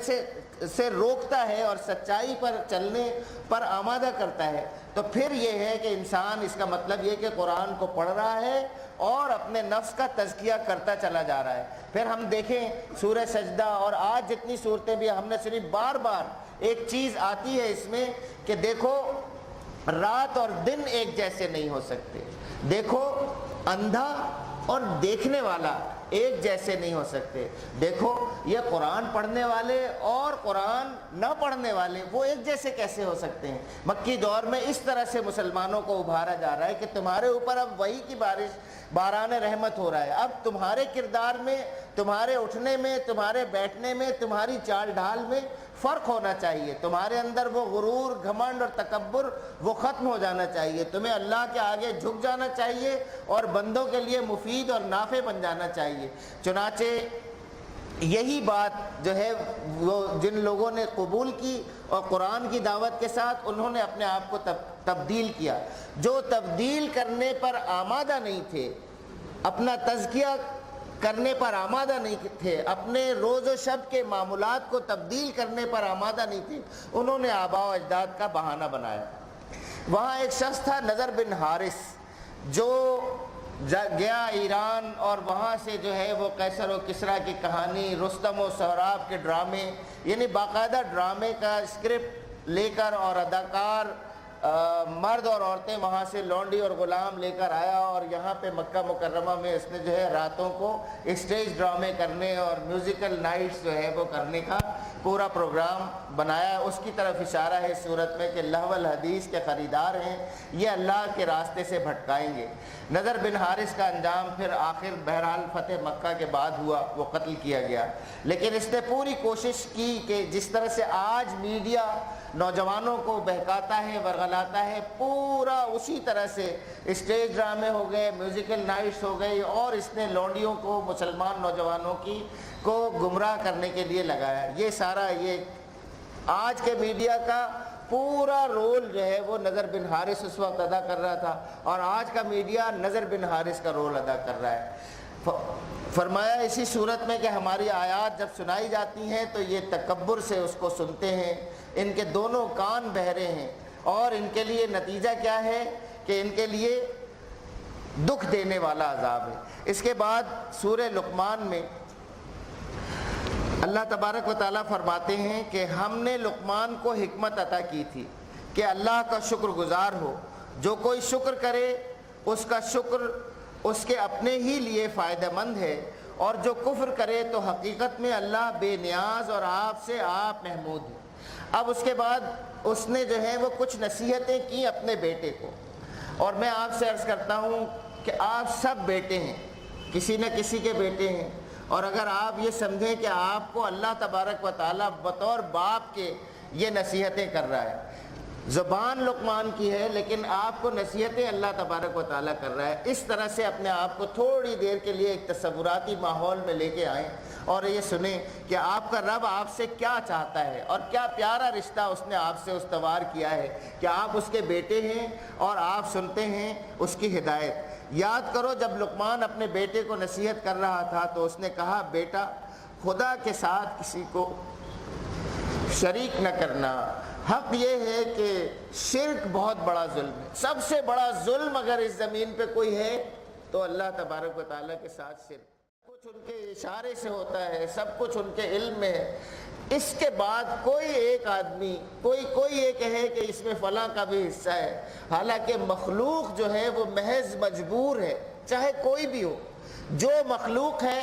سے روکتا ہے اور سچائی پر چلنے پر آمادہ کرتا ہے، تو پھر یہ ہے کہ انسان، اس کا مطلب یہ کہ قرآن کو پڑھ رہا ہے اور اپنے نفس کا تزکیہ کرتا چلا جا رہا ہے۔ پھر ہم دیکھیں سورہ سجدہ اور آج جتنی صورتیں بھی ہم نے سنی، بار بار ایک چیز آتی ہے اس میں کہ دیکھو رات اور دن ایک جیسے نہیں ہو سکتے، دیکھو اندھا اور دیکھنے والا ایک جیسے نہیں ہو سکتے، دیکھو یہ قرآن پڑھنے والے اور قرآن نہ پڑھنے والے وہ ایک جیسے کیسے ہو سکتے ہیں۔ مکی دور میں اس طرح سے مسلمانوں کو ابھارا جا رہا ہے کہ تمہارے اوپر اب وحی کی باران رحمت ہو رہا ہے، اب تمہارے کردار میں، تمہارے اٹھنے میں، تمہارے بیٹھنے میں، تمہاری چال ڈھال میں فرق ہونا چاہیے، تمہارے اندر وہ غرور، گھمنڈ اور تکبر وہ ختم ہو جانا چاہیے، تمہیں اللہ کے آگے جھک جانا چاہیے اور بندوں کے لیے مفید اور نافع بن جانا چاہیے۔ چنانچہ یہی بات جو ہے وہ جن لوگوں نے قبول کی اور قرآن کی دعوت کے ساتھ انہوں نے اپنے آپ کو تبدیل کیا، جو تبدیل کرنے پر آمادہ نہیں تھے، اپنا تزکیہ کرنے پر آمادہ نہیں تھے، اپنے روز و شب کے معمولات کو تبدیل کرنے پر آمادہ نہیں تھے، انہوں نے آباء و اجداد کا بہانہ بنایا۔ وہاں ایک شخص تھا نضر بن حارث، جو گیا ایران اور وہاں سے جو ہے وہ قیصر و کسریٰ کی کہانی، رستم و سہراب کے ڈرامے، یعنی باقاعدہ ڈرامے کا اسکرپٹ لے کر اور اداکار مرد اور عورتیں وہاں سے لونڈی اور غلام لے کر آیا، اور یہاں پہ مکہ مکرمہ میں اس نے جو ہے راتوں کو اسٹیج ڈرامے کرنے اور میوزیکل نائٹس جو ہے وہ کرنے کا پورا پروگرام بنایا۔ اس کی طرف اشارہ ہے صورت میں کہ لہو الحدیث کے خریدار ہیں، یہ اللہ کے راستے سے بھٹکائیں گے۔ نضر بن حارث کا انجام پھر آخر بہرحال فتح مکہ کے بعد ہوا، وہ قتل کیا گیا، لیکن اس نے پوری کوشش کی کہ جس طرح سے آج میڈیا نوجوانوں کو بہکاتا ہے، ورغلاتا ہے، پورا اسی طرح سے اسٹیج ڈرامے ہو گئے، میوزیکل نائٹس ہو گئی، اور اس نے لونڈیوں کو، مسلمان نوجوانوں کو گمراہ کرنے کے لیے لگایا۔ یہ سارا یہ آج کے میڈیا کا پورا رول جو ہے وہ نضر بن حارث اس وقت ادا کر رہا تھا، اور آج کا میڈیا نضر بن حارث کا رول ادا کر رہا ہے۔ فرمایا اسی صورت میں کہ ہماری آیات جب سنائی جاتی ہیں تو یہ تکبر سے اس کو سنتے ہیں، ان کے دونوں کان بہرے ہیں، اور ان کے لیے نتیجہ کیا ہے کہ ان کے لیے دکھ دینے والا عذاب ہے۔ اس کے بعد سورہ لقمان میں اللہ تبارک و تعالیٰ فرماتے ہیں کہ ہم نے لقمان کو حکمت عطا کی تھی کہ اللہ کا شکر گزار ہو، جو کوئی شکر کرے اس کا شکر اس کے اپنے ہی لیے فائدہ مند ہے، اور جو کفر کرے تو حقیقت میں اللہ بے نیاز اور آپ سے آپ محمود ہے۔ اب اس کے بعد اس نے جو ہے وہ کچھ نصیحتیں کی اپنے بیٹے کو، اور میں آپ سے عرض کرتا ہوں کہ آپ سب بیٹے ہیں، کسی نہ کسی کے بیٹے ہیں، اور اگر آپ یہ سمجھیں کہ آپ کو اللہ تبارک و تعالیٰ بطور باپ کے یہ نصیحتیں کر رہا ہے، زبان لقمان کی ہے لیکن آپ کو نصیحتیں اللہ تبارک و تعالیٰ کر رہا ہے، اس طرح سے اپنے آپ کو تھوڑی دیر کے لیے ایک تصوراتی ماحول میں لے کے آئیں اور یہ سنیں کہ آپ کا رب آپ سے کیا چاہتا ہے، اور کیا پیارا رشتہ اس نے آپ سے استوار کیا ہے کہ آپ اس کے بیٹے ہیں اور آپ سنتے ہیں اس کی ہدایت۔ یاد کرو جب لقمان اپنے بیٹے کو نصیحت کر رہا تھا تو اس نے کہا، بیٹا خدا کے ساتھ کسی کو شریک نہ کرنا۔ حق یہ ہے کہ شرک بہت بڑا ظلم ہے، سب سے بڑا ظلم اگر اس زمین پہ کوئی ہے تو اللہ تبارک و تعالیٰ کے ساتھ شرک۔ کچھ ان کے اشارے سے ہوتا ہے، سب کچھ ان کے علم میں ہے، اس کے بعد کوئی ایک آدمی کوئی یہ کہے کہ اس میں فلاں کا بھی حصہ ہے، حالانکہ مخلوق جو ہے وہ محض مجبور ہے، چاہے کوئی بھی ہو، جو مخلوق ہے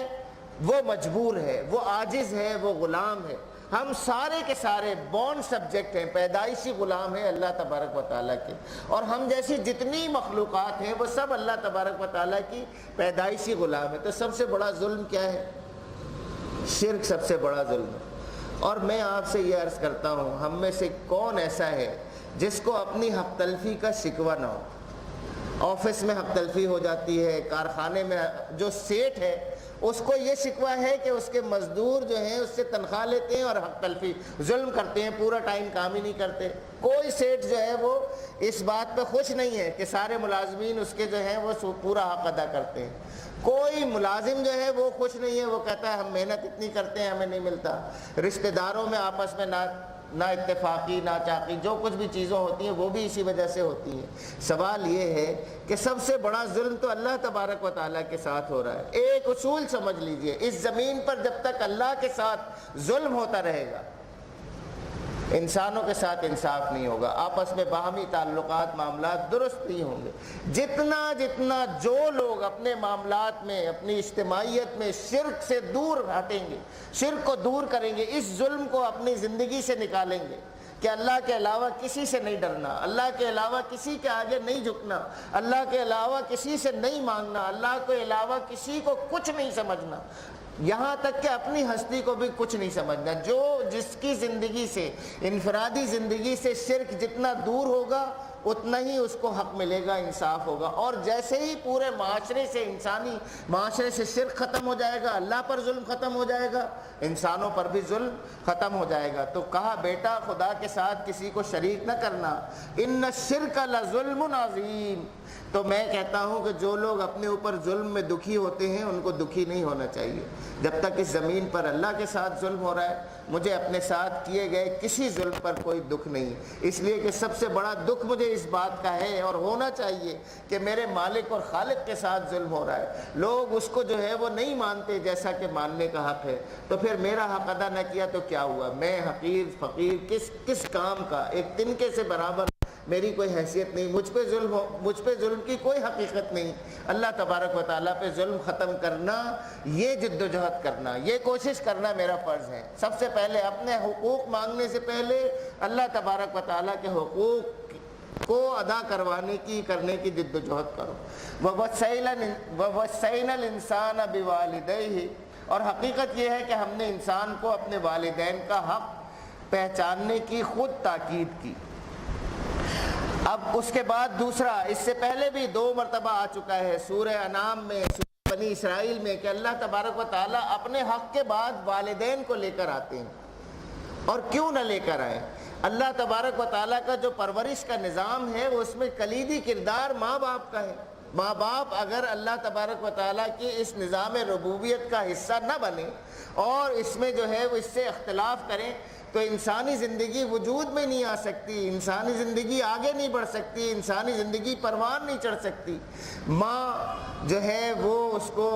وہ مجبور ہے، وہ عاجز ہے، وہ غلام ہے۔ ہم سارے کے سارے بورن سبجیکٹ ہیں، پیدائشی غلام ہیں اللہ تبارک و تعالیٰ کے، اور ہم جیسی جتنی مخلوقات ہیں وہ سب اللہ تبارک و تعالیٰ کی پیدائشی غلام ہیں۔ تو سب سے بڑا ظلم کیا ہے؟ شرک سب سے بڑا ظلم ہے۔ اور میں آپ سے یہ عرض کرتا ہوں، ہم میں سے کون ایسا ہے جس کو اپنی حق تلفی کا شکوہ نہ ہو۔ آفس میں حق تلفی ہو جاتی ہے، کارخانے میں جو سیٹ ہے اس کو یہ شکوہ ہے کہ اس کے مزدور جو ہیں اس سے تنخواہ لیتے ہیں اور حق تلفی ظلم کرتے ہیں، پورا ٹائم کام ہی نہیں کرتے۔ کوئی سیٹ جو ہے وہ اس بات پہ خوش نہیں ہے کہ سارے ملازمین اس کے جو ہیں وہ پورا حق ادا کرتے ہیں۔ کوئی ملازم جو ہے وہ خوش نہیں ہے، وہ کہتا ہے ہم محنت اتنی کرتے ہیں ہمیں نہیں ملتا۔ رشتہ داروں میں آپس میں نہ اتفاقی نہ چاقی جو کچھ بھی چیزیں ہوتی ہیں وہ بھی اسی وجہ سے ہوتی ہیں۔ سوال یہ ہے کہ سب سے بڑا ظلم تو اللہ تبارک و تعالیٰ کے ساتھ ہو رہا ہے۔ ایک اصول سمجھ لیجئے، اس زمین پر جب تک اللہ کے ساتھ ظلم ہوتا رہے گا انسانوں کے ساتھ انصاف نہیں ہوگا، آپس میں باہمی تعلقات معاملات درست نہیں ہوں گے۔ جتنا جو لوگ اپنے معاملات میں اپنی اجتماعیت میں شرک سے دور ہٹیں گے، شرک کو دور کریں گے، اس ظلم کو اپنی زندگی سے نکالیں گے کہ اللہ کے علاوہ کسی سے نہیں ڈرنا، اللہ کے علاوہ کسی کے آگے نہیں جھکنا، اللہ کے علاوہ کسی سے نہیں مانگنا، اللہ کے علاوہ کسی کو کچھ نہیں سمجھنا، یہاں تک کہ اپنی ہستی کو بھی کچھ نہیں سمجھنا۔ جس کی زندگی سے، انفرادی زندگی سے شرک جتنا دور ہوگا اتنا ہی اس کو حق ملے گا، انصاف ہوگا۔ اور جیسے ہی پورے معاشرے سے، انسانی معاشرے سے شرک ختم ہو جائے گا، اللہ پر ظلم ختم ہو جائے گا، انسانوں پر بھی ظلم ختم ہو جائے گا۔ تو کہا بیٹا خدا کے ساتھ کسی کو شریک نہ کرنا، ان الشرک لظلم عظیم۔ تو میں کہتا ہوں کہ جو لوگ اپنے اوپر ظلم میں دکھی ہوتے ہیں ان کو دکھی نہیں ہونا چاہیے۔ جب تک اس زمین پر اللہ کے ساتھ ظلم ہو رہا ہے، مجھے اپنے ساتھ کیے گئے کسی ظلم پر کوئی دکھ نہیں، اس لیے کہ سب سے بڑا دکھ مجھے اس بات کا ہے اور ہونا چاہیے کہ میرے مالک اور خالق کے ساتھ ظلم ہو رہا ہے۔ لوگ اس کو جو ہے وہ نہیں مانتے جیسا کہ ماننے کا حق ہے، تو پھر میرا حق ادا نہ کیا تو کیا ہوا؟ میں حقیر فقیر کس کام کا، ایک تنکے سے برابر میری کوئی حیثیت نہیں، مجھ پہ ظلم کی کوئی حقیقت نہیں۔ اللہ تبارک و تعالیٰ پہ ظلم ختم کرنا، یہ جد و جہد کرنا، یہ کوشش کرنا میرا فرض ہے۔ سب سے پہلے اپنے حقوق مانگنے سے پہلے اللہ تبارک و تعالیٰ کے حقوق کو ادا کرنے کی جد و جہد کرو۔ وَوَصَّيْنَا الْإِنسَانَ بِوَالِدَيْهِ، اور حقیقت یہ ہے کہ ہم نے انسان کو اپنے والدین کا حق پہچاننے کی خود تاکید کی۔ اب اس کے بعد دوسرا، اس سے پہلے بھی 2 مرتبہ آ چکا ہے سورہ انعام میں، سورہ بنی اسرائیل میں، کہ اللہ تبارک و تعالیٰ اپنے حق کے بعد والدین کو لے کر آتے ہیں۔ اور کیوں نہ لے کر آئیں؟ اللہ تبارک و تعالیٰ کا جو پرورش کا نظام ہے اس میں کلیدی کردار ماں باپ کا ہے۔ ماں باپ اگر اللہ تبارک و تعالیٰ کی اس نظام ربوبیت کا حصہ نہ بنے اور اس میں جو ہے وہ اس سے اختلاف کریں تو انسانی زندگی وجود میں نہیں آ سکتی، انسانی زندگی آگے نہیں بڑھ سکتی، انسانی زندگی پروان نہیں چڑھ سکتی۔ ماں جو ہے وہ اس کو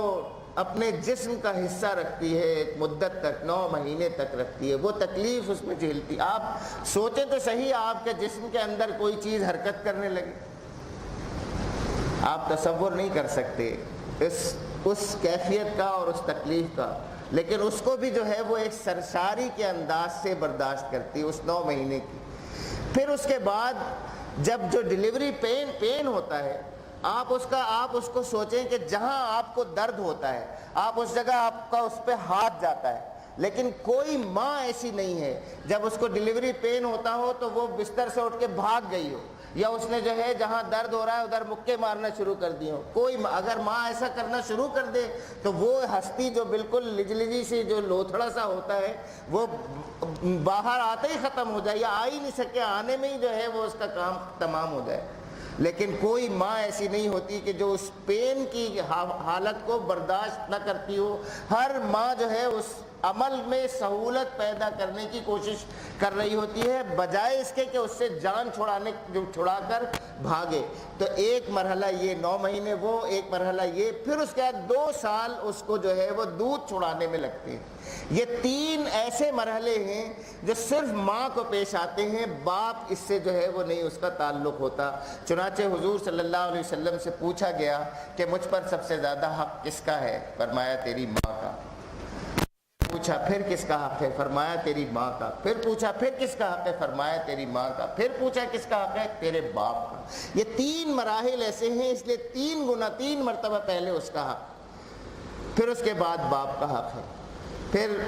اپنے جسم کا حصہ رکھتی ہے، ایک مدت تک 9 مہینے تک رکھتی ہے، وہ تکلیف اس میں جھیلتی۔ آپ سوچیں تو صحیح، آپ کے جسم کے اندر کوئی چیز حرکت کرنے لگے، آپ تصور نہیں کر سکتے اس کیفیت کا اور اس تکلیف کا، لیکن اس کو بھی جو ہے وہ ایک سرشاری کے انداز سے برداشت کرتی ہے اس 9 مہینے کی۔ پھر اس کے بعد جب جو ڈیلیوری پین ہوتا ہے، آپ اس کو سوچیں کہ جہاں آپ کو درد ہوتا ہے آپ اس جگہ آپ کا اس پہ ہاتھ جاتا ہے، لیکن کوئی ماں ایسی نہیں ہے جب اس کو ڈیلیوری پین ہوتا ہو تو وہ بستر سے اٹھ کے بھاگ گئی ہو، یا اس نے جو ہے جہاں درد ہو رہا ہے ادھر مکے مارنا شروع کر دی ہو۔ اگر ماں ایسا کرنا شروع کر دے تو وہ ہستی جو بالکل لجلجی سی جو لوتھڑا سا ہوتا ہے وہ باہر آتے ہی ختم ہو جائے، یا آ ہی نہیں سکے، آنے میں ہی جو ہے وہ اس کا کام تمام ہو جائے۔ لیکن کوئی ماں ایسی نہیں ہوتی کہ جو اس پین کی حالت کو برداشت نہ کرتی ہو۔ ہر ماں جو ہے اس عمل میں سہولت پیدا کرنے کی کوشش کر رہی ہوتی ہے، بجائے اس کے کہ اس سے جان چھڑا کر بھاگے۔ تو ایک مرحلہ یہ 9 مہینے وہ، ایک مرحلہ یہ، پھر اس کے بعد 2 سال اس کو جو ہے وہ دودھ چھڑانے میں لگتے ہیں۔ یہ 3 ایسے مرحلے ہیں جو صرف ماں کو پیش آتے ہیں، باپ اس سے جو ہے وہ نہیں، اس کا تعلق ہوتا۔ چنانچہ حضور صلی اللہ علیہ وسلم سے پوچھا گیا کہ مجھ پر سب سے زیادہ حق کس کا ہے؟ فرمایا تیری ماں کا۔ پوچھا پھر کس کا حق ہے؟ فرمایا تیری ماں کا۔ پھر پوچھا پھر کس کا حق ہے؟ فرمایا تیری ماں کا۔ پھر پوچھا کس کا حق ہے؟ تیرے باپ کا۔ یہ 3 مراحل ایسے ہیں، اس لیے 3 مرتبہ پہلے اس کا حق، پھر اس کے بعد باپ کا حق ہے، پھر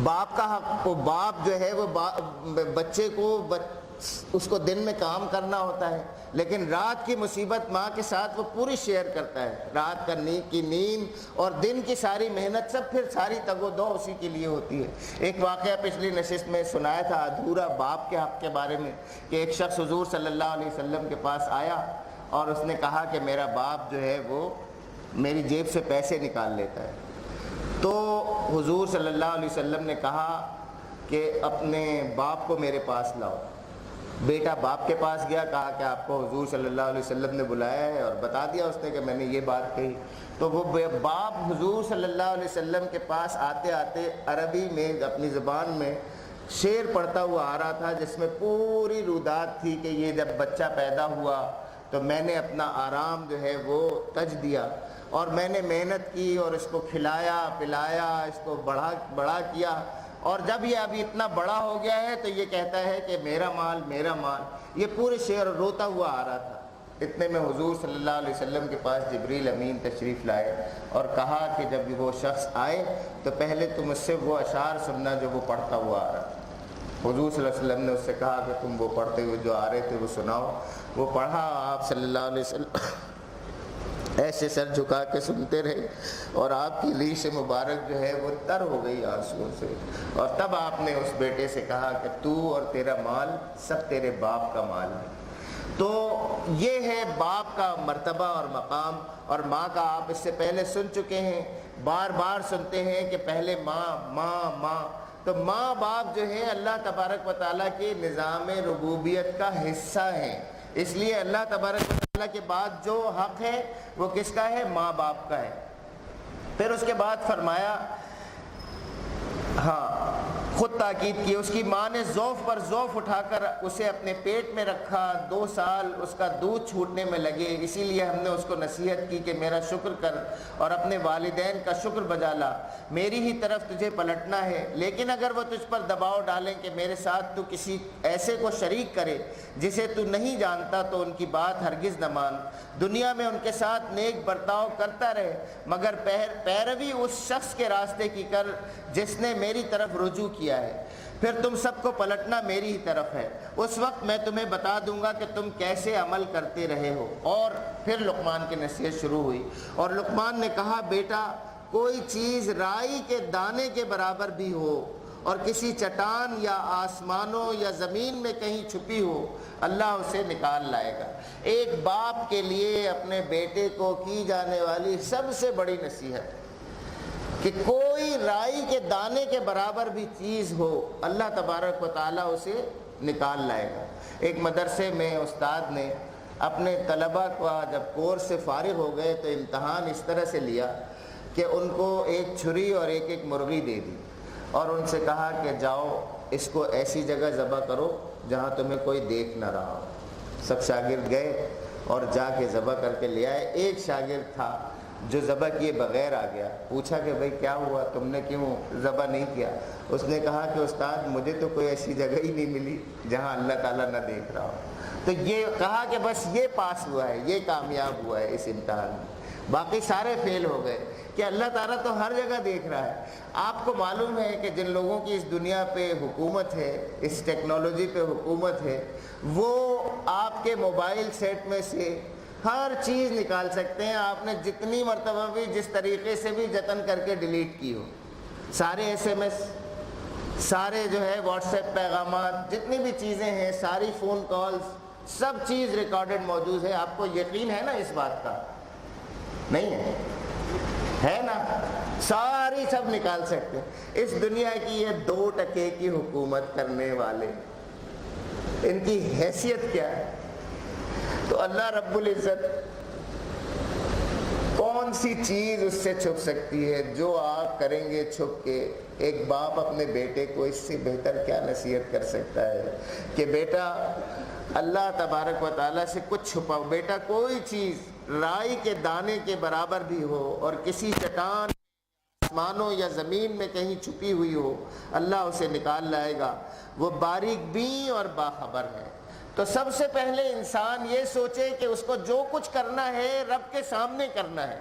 باپ کا حق۔ وہ باپ جو ہے وہ بچے کو اس کو دن میں کام کرنا ہوتا ہے، لیکن رات کی مصیبت ماں کے ساتھ وہ پوری شیئر کرتا ہے۔ رات کی نیند اور دن کی ساری محنت، سب پھر ساری تگ و دو اسی کے لیے ہوتی ہے۔ ایک واقعہ پچھلی نشست میں سنایا تھا ادھورا باپ کے حق کے بارے میں، کہ ایک شخص حضور صلی اللہ علیہ وسلم کے پاس آیا اور اس نے کہا کہ میرا باپ جو ہے وہ میری جیب سے پیسے نکال لیتا ہے۔ تو حضور صلی اللہ علیہ وسلم نے کہا کہ اپنے باپ کو میرے پاس لاؤ۔ بیٹا باپ کے پاس گیا، کہا کہ آپ کو حضور صلی اللہ علیہ وسلم نے بلایا ہے، اور بتا دیا اس نے کہ میں نے یہ بات کہی۔ تو وہ باپ حضور صلی اللہ علیہ وسلم کے پاس آتے آتے عربی میں اپنی زبان میں شعر پڑھتا ہوا آ رہا تھا، جس میں پوری رودات تھی کہ یہ جب بچہ پیدا ہوا تو میں نے اپنا آرام جو ہے وہ تج دیا، اور میں نے محنت کی اور اس کو کھلایا پلایا، اس کو بڑا کیا، اور جب یہ ابھی اتنا بڑا ہو گیا ہے تو یہ کہتا ہے کہ میرا مال میرا مال۔ یہ پورے شعر روتا ہوا آ رہا تھا۔ اتنے میں حضور صلی اللہ علیہ وسلم کے پاس جبریل امین تشریف لائے اور کہا کہ جب وہ شخص آئے تو پہلے تم اس سے وہ اشعار سننا جو وہ پڑھتا ہوا آ رہا تھا۔ حضور صلی اللہ علیہ وسلم نے اس سے کہا کہ تم وہ پڑھتے ہوئے جو آ رہے تھے وہ سناؤ۔ وہ پڑھا، آپ صلی اللہ علیہ وسلم ایسے سر جھکا کے سنتے رہے، اور آپ کی ریش مبارک جو ہے وہ تر ہو گئی آنسوؤں سے، اور تب آپ نے اس بیٹے سے کہا کہ تو اور تیرا مال سب تیرے باپ کا مال ہے۔ تو یہ ہے باپ کا مرتبہ اور مقام، اور ماں کا آپ اس سے پہلے سن چکے ہیں، بار بار سنتے ہیں کہ پہلے ماں ماں ماں۔ تو ماں باپ جو ہے اللہ تبارک و تعالیٰ کے نظام ربوبیت کا حصہ ہیں، اس لیے اللہ تبارک و تعالیٰ کے بعد جو حق ہے وہ کس کا ہے؟ ماں باپ کا ہے۔ پھر اس کے بعد فرمایا، خود تاکید کی، اس کی ماں نے ضعف پر ضعف اٹھا کر اسے اپنے پیٹ میں رکھا، 2 سال اس کا دودھ چھوٹنے میں لگے، اسی لیے ہم نے اس کو نصیحت کی کہ میرا شکر کر اور اپنے والدین کا شکر بجا لا، میری ہی طرف تجھے پلٹنا ہے۔ لیکن اگر وہ تجھ پر دباؤ ڈالیں کہ میرے ساتھ تو کسی ایسے کو شریک کرے جسے تو نہیں جانتا، تو ان کی بات ہرگز نہ مان، دنیا میں ان کے ساتھ نیک برتاؤ کرتا رہے، مگر پیروی اس شخص کے راستے کی کر جس نے میری طرف رجوع کیا ہے، پھر تم سب کو پلٹنا میری ہی طرف ہے، اس وقت میں تمہیں بتا دوں گا کہ تم کیسے عمل کرتے رہے ہو۔ اور پھر لقمان کی نصیحت شروع ہوئی، اور لقمان نے کہا، بیٹا کوئی چیز رائی کے دانے کے برابر بھی ہو اور کسی چٹان یا آسمانوں یا زمین میں کہیں چھپی ہو، اللہ اسے نکال لائے گا۔ ایک باپ کے لیے اپنے بیٹے کو کی جانے والی سب سے بڑی نصیحت کہ کوئی رائی کے دانے کے برابر بھی چیز ہو، اللہ تبارک و تعالیٰ اسے نکال لائے گا۔ ایک مدرسے میں استاد نے اپنے طلبہ کو جب کورس سے فارغ ہو گئے تو امتحان اس طرح سے لیا کہ ان کو ایک چھری اور ایک مرغی دے دی، اور ان سے کہا کہ جاؤ اس کو ایسی جگہ ذبح کرو جہاں تمہیں کوئی دیکھ نہ رہا ہو۔ سب شاگرد گئے اور جا کے ذبح کر کے لے آئے۔ ایک شاگرد تھا جو ذبح کیے بغیر آ گیا، پوچھا کہ بھئی کیا ہوا، تم نے کیوں ذبح نہیں کیا؟ اس نے کہا کہ استاد مجھے تو کوئی ایسی جگہ ہی نہیں ملی جہاں اللہ تعالیٰ نہ دیکھ رہا ہو۔ تو یہ کہا کہ بس یہ پاس ہوا ہے، یہ کامیاب ہوا ہے اس امتحان میں، باقی سارے فیل ہو گئے، کہ اللہ تعالیٰ تو ہر جگہ دیکھ رہا ہے۔ آپ کو معلوم ہے کہ جن لوگوں کی اس دنیا پہ حکومت ہے، اس ٹیکنالوجی پہ حکومت ہے، وہ آپ کے موبائل سیٹ میں سے ہر چیز نکال سکتے ہیں، آپ نے جتنی مرتبہ بھی جس طریقے سے بھی جتن کر کے ڈیلیٹ کی ہو، سارے SMS، سارے جو ہے واٹس ایپ پیغامات، جتنی بھی چیزیں ہیں، ساری فون کالز، سب چیز ریکارڈڈ موجود ہے۔ آپ کو یقین ہے نا اس بات کا؟ نہیں ہے نا؟ ساری سب نکال سکتے ہیں۔ اس دنیا کی یہ 2% کی حکومت کرنے والے، ان کی حیثیت کیا ہے؟ تو اللہ رب العزت کون سی چیز اس سے چھپ سکتی ہے؟ جو آپ کریں گے چھپ کے، ایک باپ اپنے بیٹے کو اس سے بہتر کیا نصیحت کر سکتا ہے کہ بیٹا اللہ تبارک و تعالیٰ سے کچھ چھپاؤ، بیٹا کوئی چیز رائی کے دانے کے برابر بھی ہو اور کسی چٹان آسمانوں یا زمین میں کہیں چھپی ہوئی ہو، اللہ اسے نکال لائے گا، وہ باریک بین اور باخبر ہے۔ تو سب سے پہلے انسان یہ سوچے کہ اس کو جو کچھ کرنا ہے رب کے سامنے کرنا ہے،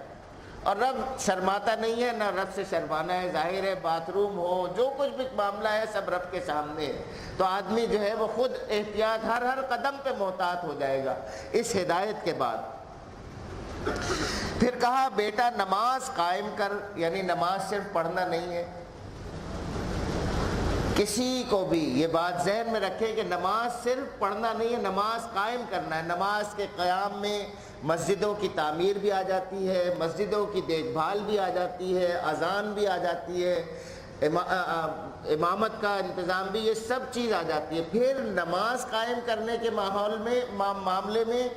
اور رب شرماتا نہیں ہے، نہ رب سے شرمانا ہے، ظاہر ہے باتھ روم ہو، جو کچھ بھی معاملہ ہے سب رب کے سامنے ہے، تو آدمی جو ہے وہ خود احتیاط ہر قدم پہ محتاط ہو جائے گا اس ہدایت کے بعد۔ پھر کہا بیٹا نماز قائم کر، یعنی نماز صرف پڑھنا نہیں ہے، کسی کو بھی یہ بات ذہن میں رکھے کہ نماز صرف پڑھنا نہیں ہے، نماز قائم کرنا ہے۔ نماز کے قیام میں مسجدوں کی تعمیر بھی آ جاتی ہے، مسجدوں کی دیکھ بھال بھی آ جاتی ہے، اذان بھی آ جاتی ہے، امامت کا انتظام بھی، یہ سب چیز آ جاتی ہے۔ پھر نماز قائم کرنے کے معاملے میں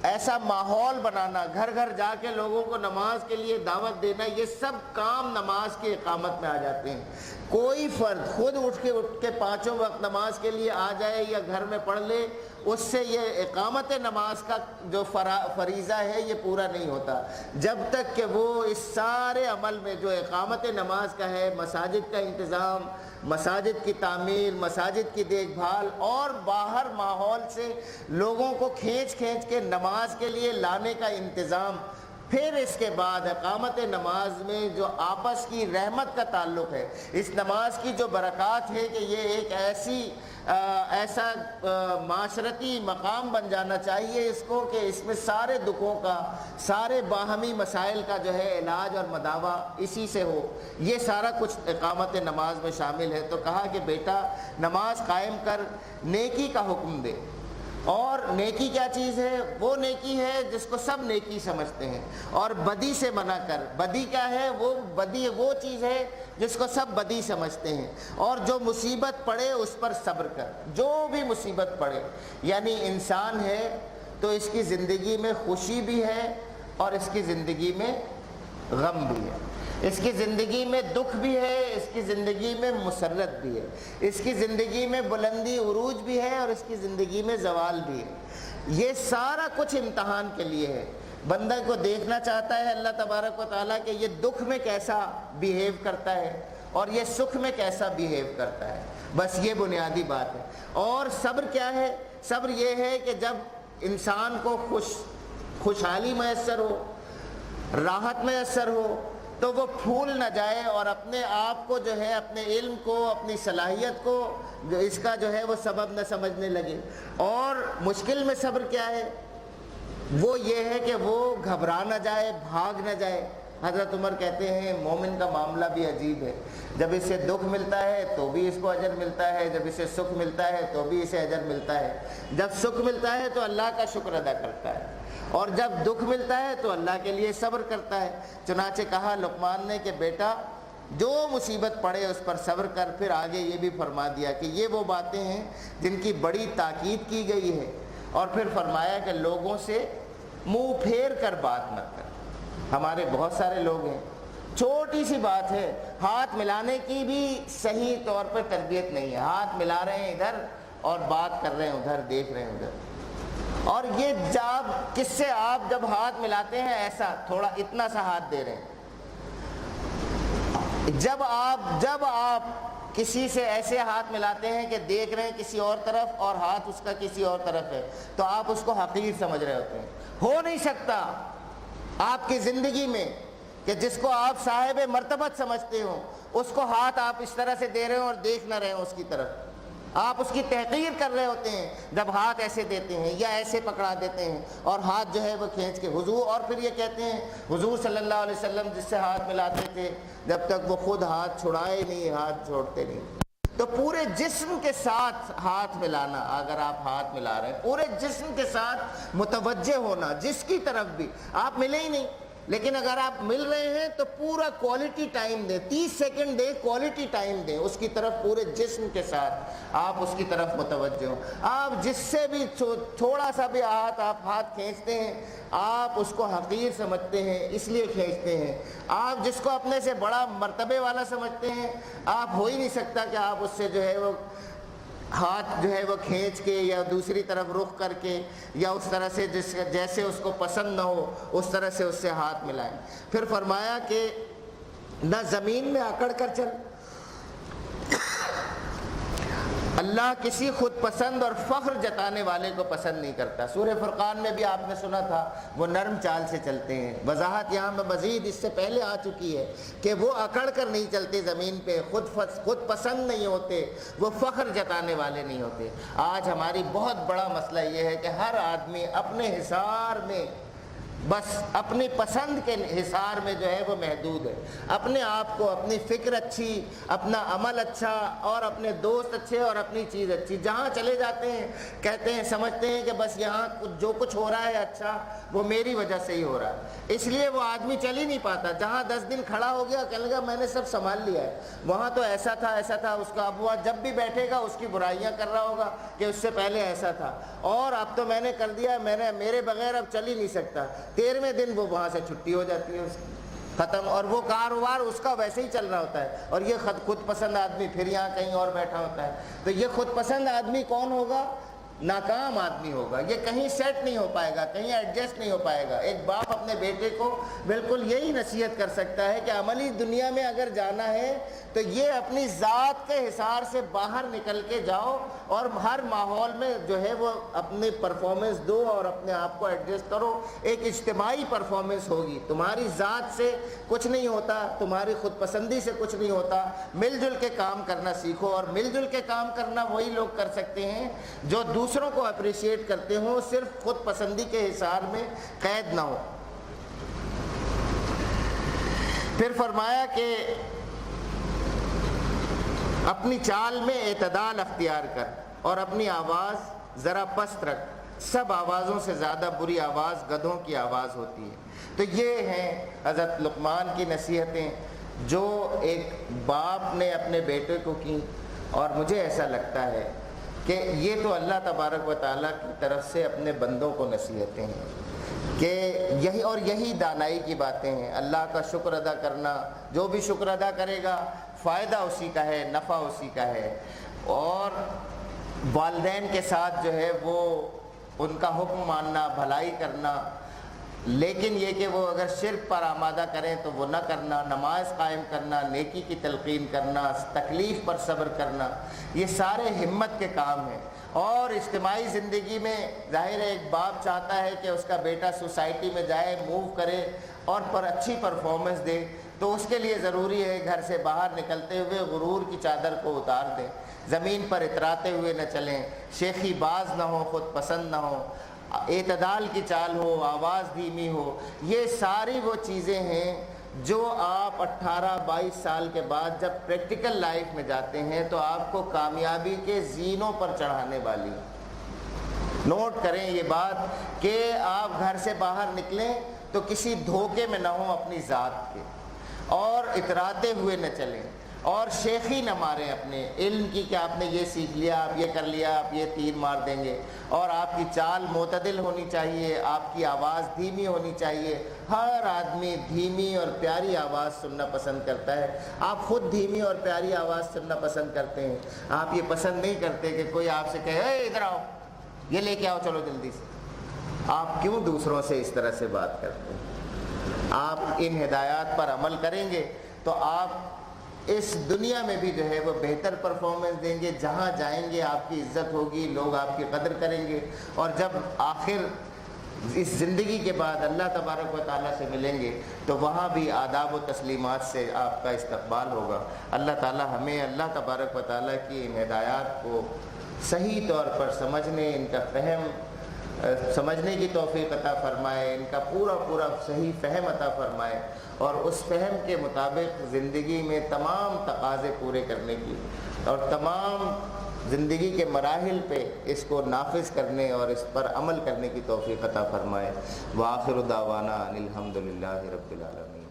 ایسا ماحول بنانا، گھر گھر جا کے لوگوں کو نماز کے لیے دعوت دینا، یہ سب کام نماز کی اقامت میں آ جاتے ہیں۔ کوئی فرد خود اٹھ کے پانچوں وقت نماز کے لیے آ جائے یا گھر میں پڑھ لے، اس سے یہ اقامت نماز کا جو فریضہ ہے یہ پورا نہیں ہوتا جب تک کہ وہ اس سارے عمل میں جو اقامت نماز کا ہے، مساجد کا انتظام، مساجد کی تعمیر، مساجد کی دیکھ بھال اور باہر ماحول سے لوگوں کو کھینچ کے نماز کے لیے لانے کا انتظام، پھر اس کے بعد اقامت نماز میں جو آپس کی رحمت کا تعلق ہے، اس نماز کی جو برکات ہے کہ یہ ایک ایسا معاشرتی مقام بن جانا چاہیے اس کو کہ اس میں سارے دکھوں کا، سارے باہمی مسائل کا جو ہے علاج اور مداوع اسی سے ہو، یہ سارا کچھ اقامت نماز میں شامل ہے۔ تو کہا کہ بیٹا نماز قائم کر، نیکی کا حکم دے۔ اور نیکی کیا چیز ہے؟ وہ نیکی ہے جس کو سب نیکی سمجھتے ہیں، اور بدی سے منع کر۔ بدی کیا ہے؟ بدی وہ چیز ہے جس کو سب بدی سمجھتے ہیں۔ اور جو مصیبت پڑے اس پر صبر کر، جو بھی مصیبت پڑے، یعنی انسان ہے تو اس کی زندگی میں خوشی بھی ہے اور اس کی زندگی میں غم بھی ہے، اس کی زندگی میں دکھ بھی ہے، اس کی زندگی میں مسرت بھی ہے، اس کی زندگی میں بلندی عروج بھی ہے اور اس کی زندگی میں زوال بھی ہے۔ یہ سارا کچھ امتحان کے لیے ہے۔ بندہ کو دیکھنا چاہتا ہے اللہ تبارک و تعالیٰ کہ یہ دکھ میں کیسا بیہیو کرتا ہے اور یہ سکھ میں کیسا بیہیو کرتا ہے، بس یہ بنیادی بات ہے۔ اور صبر کیا ہے؟ صبر یہ ہے کہ جب انسان کو خوشحالی میسر ہو، راحت میسر ہو، تو وہ پھول نہ جائے اور اپنے آپ کو جو ہے، اپنے علم کو، اپنی صلاحیت کو جو اس کا جو ہے وہ سبب نہ سمجھنے لگے۔ اور مشکل میں صبر کیا ہے؟ وہ یہ ہے کہ وہ گھبرا نہ جائے، بھاگ نہ جائے۔ حضرت عمر کہتے ہیں مومن کا معاملہ بھی عجیب ہے، جب اسے دکھ ملتا ہے تو بھی اس کو اجر ملتا ہے، جب اسے سکھ ملتا ہے تو بھی اسے اجر ملتا ہے۔ جب سکھ ملتا ہے تو اللہ کا شکر ادا کرتا ہے، اور جب دکھ ملتا ہے تو اللہ کے لیے صبر کرتا ہے۔ چنانچہ کہا لقمان نے کہ بیٹا جو مصیبت پڑے اس پر صبر کر۔ پھر آگے یہ بھی فرما دیا کہ یہ وہ باتیں ہیں جن کی بڑی تاکید کی گئی ہے، اور پھر فرمایا کہ لوگوں سے منہ پھیر کر بات مت کر۔ ہمارے بہت سارے لوگ ہیں، چھوٹی سی بات ہے، ہاتھ ملانے کی بھی صحیح طور پر تربیت نہیں ہے، ہاتھ ملا رہے ہیں ادھر اور بات کر رہے ہیں ادھر، دیکھ رہے ہیں ادھر۔ اور یہ جب کس سے آپ جب ہاتھ ملاتے ہیں ایسا تھوڑا اتنا سا ہاتھ دے رہے ہیں، جب آپ کسی سے ایسے ہاتھ ملاتے ہیں کہ دیکھ رہے ہیں کسی اور طرف اور ہاتھ اس کا کسی اور طرف ہے، تو آپ اس کو حقیر سمجھ رہے ہوتے ہیں۔ ہو نہیں سکتا آپ کی زندگی میں کہ جس کو آپ صاحب مرتبت سمجھتے ہو اس کو ہاتھ آپ اس طرح سے دے رہے ہو اور دیکھ نہ رہے ہو اس کی طرف، آپ اس کی تحقیر کر رہے ہوتے ہیں جب ہاتھ ایسے دیتے ہیں یا ایسے پکڑا دیتے ہیں اور ہاتھ جو ہے وہ کھینچ کے حضور، اور پھر یہ کہتے ہیں حضور صلی اللہ علیہ وسلم جس سے ہاتھ ملاتے تھے جب تک وہ خود ہاتھ چھڑائے نہیں ہاتھ چھوڑتے نہیں۔ تو پورے جسم کے ساتھ ہاتھ ملانا، اگر آپ ہاتھ ملا رہے ہیں پورے جسم کے ساتھ متوجہ ہونا، جس کی طرف بھی آپ ملے ہی نہیں، لیکن اگر آپ مل رہے ہیں تو پورا کوالٹی ٹائم دیں، 30 سیکنڈ دیں، کوالٹی ٹائم دیں اس کی طرف، پورے جسم کے ساتھ آپ اس کی طرف متوجہ ہوں۔ آپ جس سے بھی تھوڑا سا بھی آپ ہاتھ کھینچتے ہیں آپ اس کو حقیر سمجھتے ہیں، اس لیے کھینچتے ہیں۔ آپ جس کو اپنے سے بڑا مرتبے والا سمجھتے ہیں، آپ ہو ہی نہیں سکتا کہ آپ اس سے جو ہے وہ ہاتھ جو ہے وہ کھینچ کے یا دوسری طرف رخ کر کے یا اس طرح سے جیسے اس کو پسند نہ ہو اس طرح سے اس سے ہاتھ ملائیں۔ پھر فرمایا کہ نہ زمین میں اکڑ کر چل اللہ کسی خود پسند اور فخر جتانے والے کو پسند نہیں کرتا۔ سورہ فرقان میں بھی آپ نے سنا تھا، وہ نرم چال سے چلتے ہیں۔ وضاحت یہاں میں مزید اس سے پہلے آ چکی ہے کہ وہ اکڑ کر نہیں چلتے زمین پہ، خود پسند نہیں ہوتے، وہ فخر جتانے والے نہیں ہوتے۔ آج ہماری بہت بڑا مسئلہ یہ ہے کہ ہر آدمی اپنے حصار میں، بس اپنی پسند کے حصار میں جو ہے وہ محدود ہے۔ اپنے آپ کو، اپنی فکر اچھی، اپنا عمل اچھا، اور اپنے دوست اچھے، اور اپنی چیز اچھی، جہاں چلے جاتے ہیں کہتے ہیں، سمجھتے ہیں کہ بس یہاں جو کچھ ہو رہا ہے اچھا وہ میری وجہ سے ہی ہو رہا ہے۔ اس لیے وہ آدمی چل ہی نہیں پاتا۔ جہاں 10 دن کھڑا ہو گیا کہنے لگا میں نے سب سنبھال لیا ہے، وہاں تو ایسا تھا ایسا تھا، اس کا اب وہ جب بھی بیٹھے گا اس کی برائیاں کر رہا ہوگا کہ اس سے پہلے ایسا تھا، اور اب تو میں نے کر دیا، میرے بغیر اب چل ہی نہیں سکتا۔ 13ویں دن وہ وہاں سے چھٹی ہو جاتی ہے، اس کی ختم، اور وہ کاروبار اس کا ویسے ہی چل رہا ہوتا ہے، اور یہ خود پسند آدمی پھر یہاں کہیں اور بیٹھا ہوتا ہے۔ تو یہ خود پسند آدمی کون ہوگا؟ ناکام آدمی ہوگا۔ یہ کہیں سیٹ نہیں ہو پائے گا، کہیں ایڈجسٹ نہیں ہو پائے گا۔ ایک باپ اپنے بیٹے کو بالکل یہی نصیحت کر سکتا ہے کہ عملی دنیا میں اگر جانا ہے تو یہ اپنی ذات کے حصار سے باہر نکل کے جاؤ، اور ہر ماحول میں جو ہے وہ اپنی پرفارمنس دو اور اپنے آپ کو ایڈجسٹ کرو۔ ایک اجتماعی پرفارمنس ہوگی، تمہاری ذات سے کچھ نہیں ہوتا، تمہاری خود پسندی سے کچھ نہیں ہوتا۔ مل جل کے کام کرنا سیکھو، اور مل جل کے کام کرنا وہی لوگ کر سکتے ہیں جو دوسروں کو اپریشیٹ کرتے ہوں، صرف خود پسندی کے حصار میں قید نہ ہو۔ پھر فرمایا کہ اپنی چال میں اعتدال اختیار کر، اور اپنی آواز ذرا پست رکھ، سب آوازوں سے زیادہ بری آواز گدھوں کی آواز ہوتی ہے۔ تو یہ ہیں حضرت لقمان کی نصیحتیں جو ایک باپ نے اپنے بیٹے کو کی، اور مجھے ایسا لگتا ہے کہ یہ تو اللہ تبارک و تعالیٰ کی طرف سے اپنے بندوں کو نصیحتیں ہیں کہ یہی دانائی کی باتیں ہیں۔ اللہ کا شکر ادا کرنا، جو بھی شکر ادا کرے گا فائدہ اسی کا ہے، نفع اسی کا ہے، اور والدین کے ساتھ جو ہے وہ ان کا حکم ماننا، بھلائی کرنا، لیکن یہ کہ وہ اگر شرک پر آمادہ کریں تو وہ نہ کرنا، نماز قائم کرنا، نیکی کی تلقین کرنا، تکلیف پر صبر کرنا، یہ سارے ہمت کے کام ہیں۔ اور اجتماعی زندگی میں ظاہر ہے ایک باپ چاہتا ہے کہ اس کا بیٹا سوسائٹی میں جائے، موو کرے اور اچھی پرفارمنس دے، تو اس کے لیے ضروری ہے گھر سے باہر نکلتے ہوئے غرور کی چادر کو اتار دیں، زمین پر اتراتے ہوئے نہ چلیں، شیخی باز نہ ہو، خود پسند نہ ہو، اعتدال کی چال ہو، آواز دھیمی ہو۔ یہ ساری وہ چیزیں ہیں جو آپ 18-22 سال کے بعد جب پریکٹیکل لائف میں جاتے ہیں تو آپ کو کامیابی کے زینوں پر چڑھانے والی۔ نوٹ کریں یہ بات کہ آپ گھر سے باہر نکلیں تو کسی دھوکے میں نہ ہوں اپنی ذات کے، اور اتراتے ہوئے نہ چلیں، اور شیخی نہ ماریں اپنے علم کی کہ آپ نے یہ سیکھ لیا، آپ یہ کر لیا، آپ یہ تیر مار دیں گے۔ اور آپ کی چال معتدل ہونی چاہیے، آپ کی آواز دھیمی ہونی چاہیے۔ ہر آدمی دھیمی اور پیاری آواز سننا پسند کرتا ہے۔ آپ خود دھیمی اور پیاری آواز سننا پسند کرتے ہیں، آپ یہ پسند نہیں کرتے کہ کوئی آپ سے کہے اے ادھر آؤ، یہ لے کے آؤ چلو جلدی سے۔ آپ کیوں دوسروں سے اس طرح سے بات کرتے ہیں؟ آپ ان ہدایات پر عمل کریں گے تو آپ اس دنیا میں بھی جو ہے وہ بہتر پرفارمنس دیں گے، جہاں جائیں گے آپ کی عزت ہوگی، لوگ آپ کی قدر کریں گے، اور جب آخر اس زندگی کے بعد اللہ تبارک و تعالیٰ سے ملیں گے تو وہاں بھی آداب و تسلیمات سے آپ کا استقبال ہوگا۔ اللہ تعالیٰ ہمیں اللہ تبارک و تعالیٰ کی ان ہدایات کو صحیح طور پر سمجھنے، ان کا فہم سمجھنے کی توفیق عطا فرمائے، ان کا پورا صحیح فہم عطا فرمائے، اور اس فہم کے مطابق زندگی میں تمام تقاضے پورے کرنے کی اور تمام زندگی کے مراحل پہ اس کو نافذ کرنے اور اس پر عمل کرنے کی توفیق عطا فرمائے۔ وآخر دعوانا ان الحمد للہ رب العالمین۔